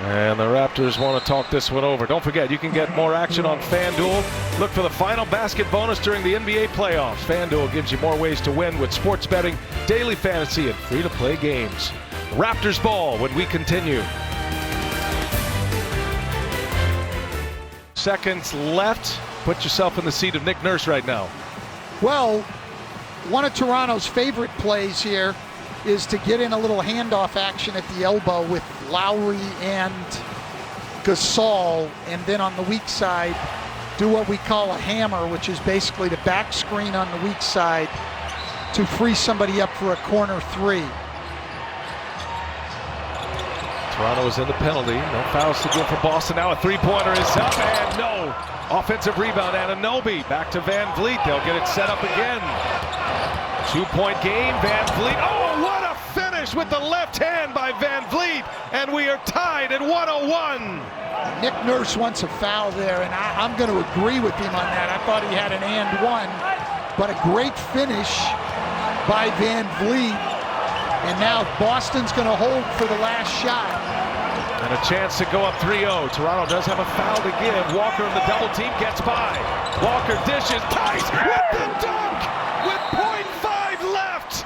And the Raptors want to talk this one over. Don't forget, you can get more action on FanDuel. Look for the final basket bonus during the NBA playoffs. FanDuel gives you more ways to win with sports betting, daily fantasy, and free-to-play games. Raptors ball when we continue. Seconds left. Put yourself in the seat of Nick Nurse right now. Well, one of Toronto's favorite plays here is to get in a little handoff action at the elbow with Lowry and Gasol, and then on the weak side do what we call a hammer, which is basically the back screen on the weak side to free somebody up for a corner 3. Toronto is in the penalty. No fouls to give for Boston. Now a 3-pointer is up and no. Offensive rebound, Anunoby. Back to Van Vliet. They'll get it set up again. 2-point game. Van Vliet. Oh, what a finish with the left hand by Van Vliet. And we are tied at 101. Nick Nurse wants a foul there, and I'm going to agree with him on that. I thought he had an and 1, but a great finish by Van Vliet. And now Boston's going to hold for the last shot. And a chance to go up 3-0. Toronto does have a foul to give. Walker in the double team gets by. Walker dishes. Tice with the dunk with .5 left.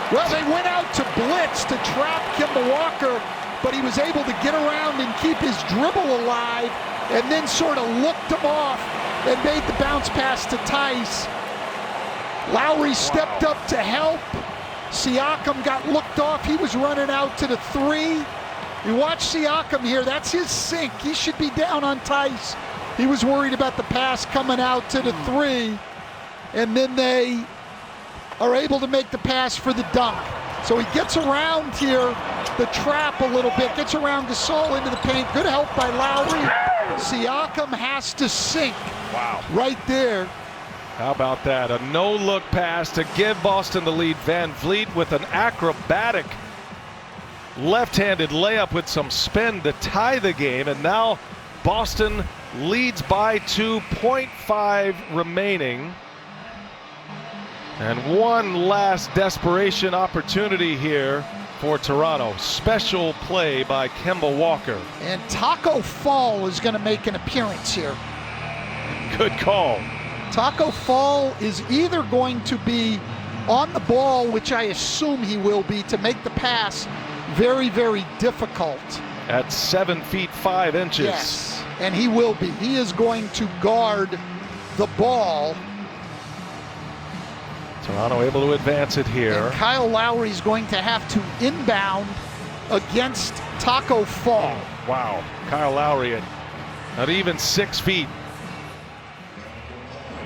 Well, they went out to blitz to trap Kemba Walker, but he was able to get around and keep his dribble alive and then sort of looked him off and made the bounce pass to Tice. Lowry stepped up to help. Siakam got looked off. He was running out to the 3. You watch Siakam here. That's his sink. He should be down on Tice. He was worried about the pass coming out to the 3. And then they are able to make the pass for the dunk. So he gets around here, the trap a little bit, gets around Gasol into the paint. Good help by Lowry. Siakam has to sink. Wow. Right there. How about that? A no-look pass to give Boston the lead. Van Vliet with an acrobatic left-handed layup with some spin to tie the game. And now Boston leads by 2.5 remaining. And one last desperation opportunity here for Toronto. Special play by Kemba Walker. And Taco Fall is going to make an appearance here. Good call. Taco Fall is either going to be on the ball, which I assume he will be, to make the pass very, very difficult. At 7 feet 5 inches. Yes, and he will be. He is going to guard the ball. Toronto able to advance it here. And Kyle Lowry is going to have to inbound against Taco Fall. Wow, Kyle Lowry at not even 6 feet.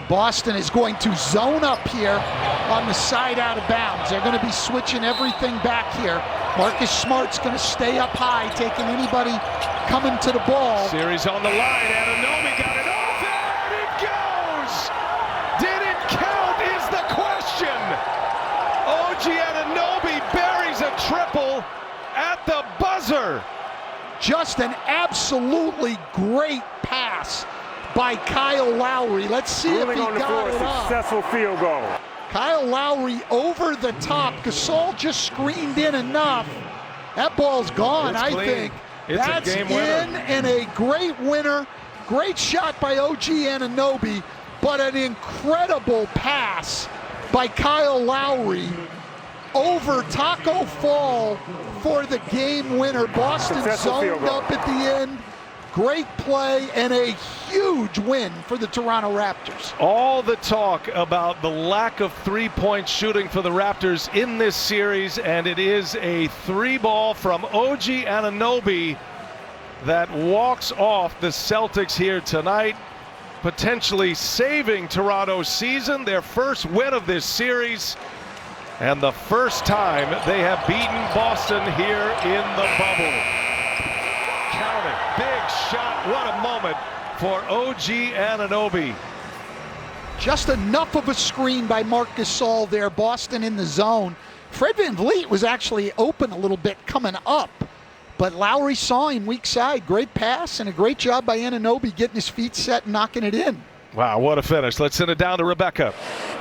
Boston is going to zone up here on the side out of bounds. They're going to be switching everything back here. Marcus Smart's going to stay up high, taking anybody coming to the ball. Series on the line. Anunoby got it off, and it goes! Did it count is the question. OG Anunoby buries a triple at the buzzer. Just an absolutely great pass by Kyle Lowry. Let's see if he got it up. Successful field goal. Kyle Lowry over the top. Gasol just screened in enough. That ball's gone, I think. That's a game winner. In and a great winner. Great shot by OG Anunoby, but an incredible pass by Kyle Lowry over Taco Fall for the game winner. Boston zoned up at the end. Great play and a huge win for the Toronto Raptors. All the talk about the lack of three-point shooting for the Raptors in this series, and it is a 3-ball from OG Anunoby that walks off the Celtics here tonight, potentially saving Toronto's season, their first win of this series, and the first time they have beaten Boston here in the bubble. Count it. Big shot. What a moment for OG Anunoby. Just enough of a screen by Marc Gasol there. Boston in the zone. Fred VanVleet was actually open a little bit coming up, but Lowry saw him weak side. Great pass and a great job by Anunoby getting his feet set and knocking it in. Wow, what a finish. Let's send it down to Rebecca.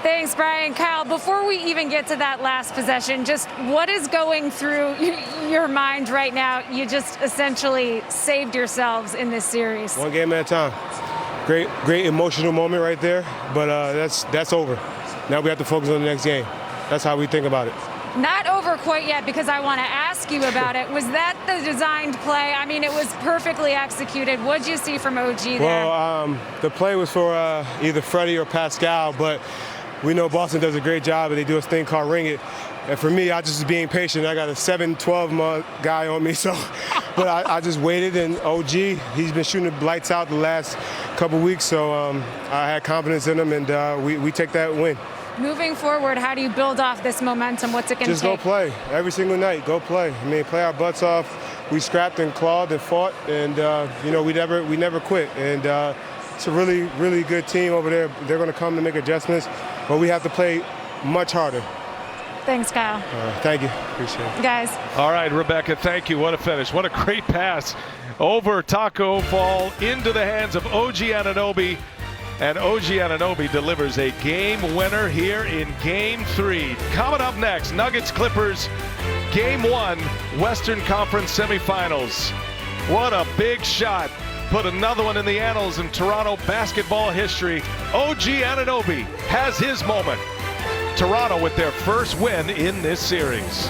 Thanks, Brian. Kyle, before we even get to that last possession, just what is going through your mind right now? You just essentially saved yourselves in this series. One game at a time. Great emotional moment right there, but that's over. Now we have to focus on the next game. That's how we think about it. Not over quite yet, because I want to ask you about it. Was that the designed play? I mean, it was perfectly executed. What did you see from OG there? Well, the play was for either Freddie or Pascal, but we know Boston does a great job, and they do a thing called ring it. And for me, I just was being patient. I got a 7-12-month guy on me, so but I just waited, and OG, he's been shooting the lights out the last couple weeks, so I had confidence in him, and we take that win. Moving forward, how do you build off this momentum? What's it going to take? Just go play. Every single night, go play. I mean, play our butts off. We scrapped and clawed and fought, and, we never quit. And it's a really, really good team over there. They're going to come to make adjustments, but we have to play much harder. Thanks, Kyle. Thank you. Appreciate it. Guys. All right, Rebecca, thank you. What a finish. What a great pass over Taco Fall into the hands of OG Anunoby. And OG Anunoby delivers a game winner here in Game 3. Coming up next, Nuggets-Clippers, Game 1, Western Conference semifinals. What a big shot. Put another one in the annals in Toronto basketball history. OG Anunoby has his moment. Toronto with their first win in this series.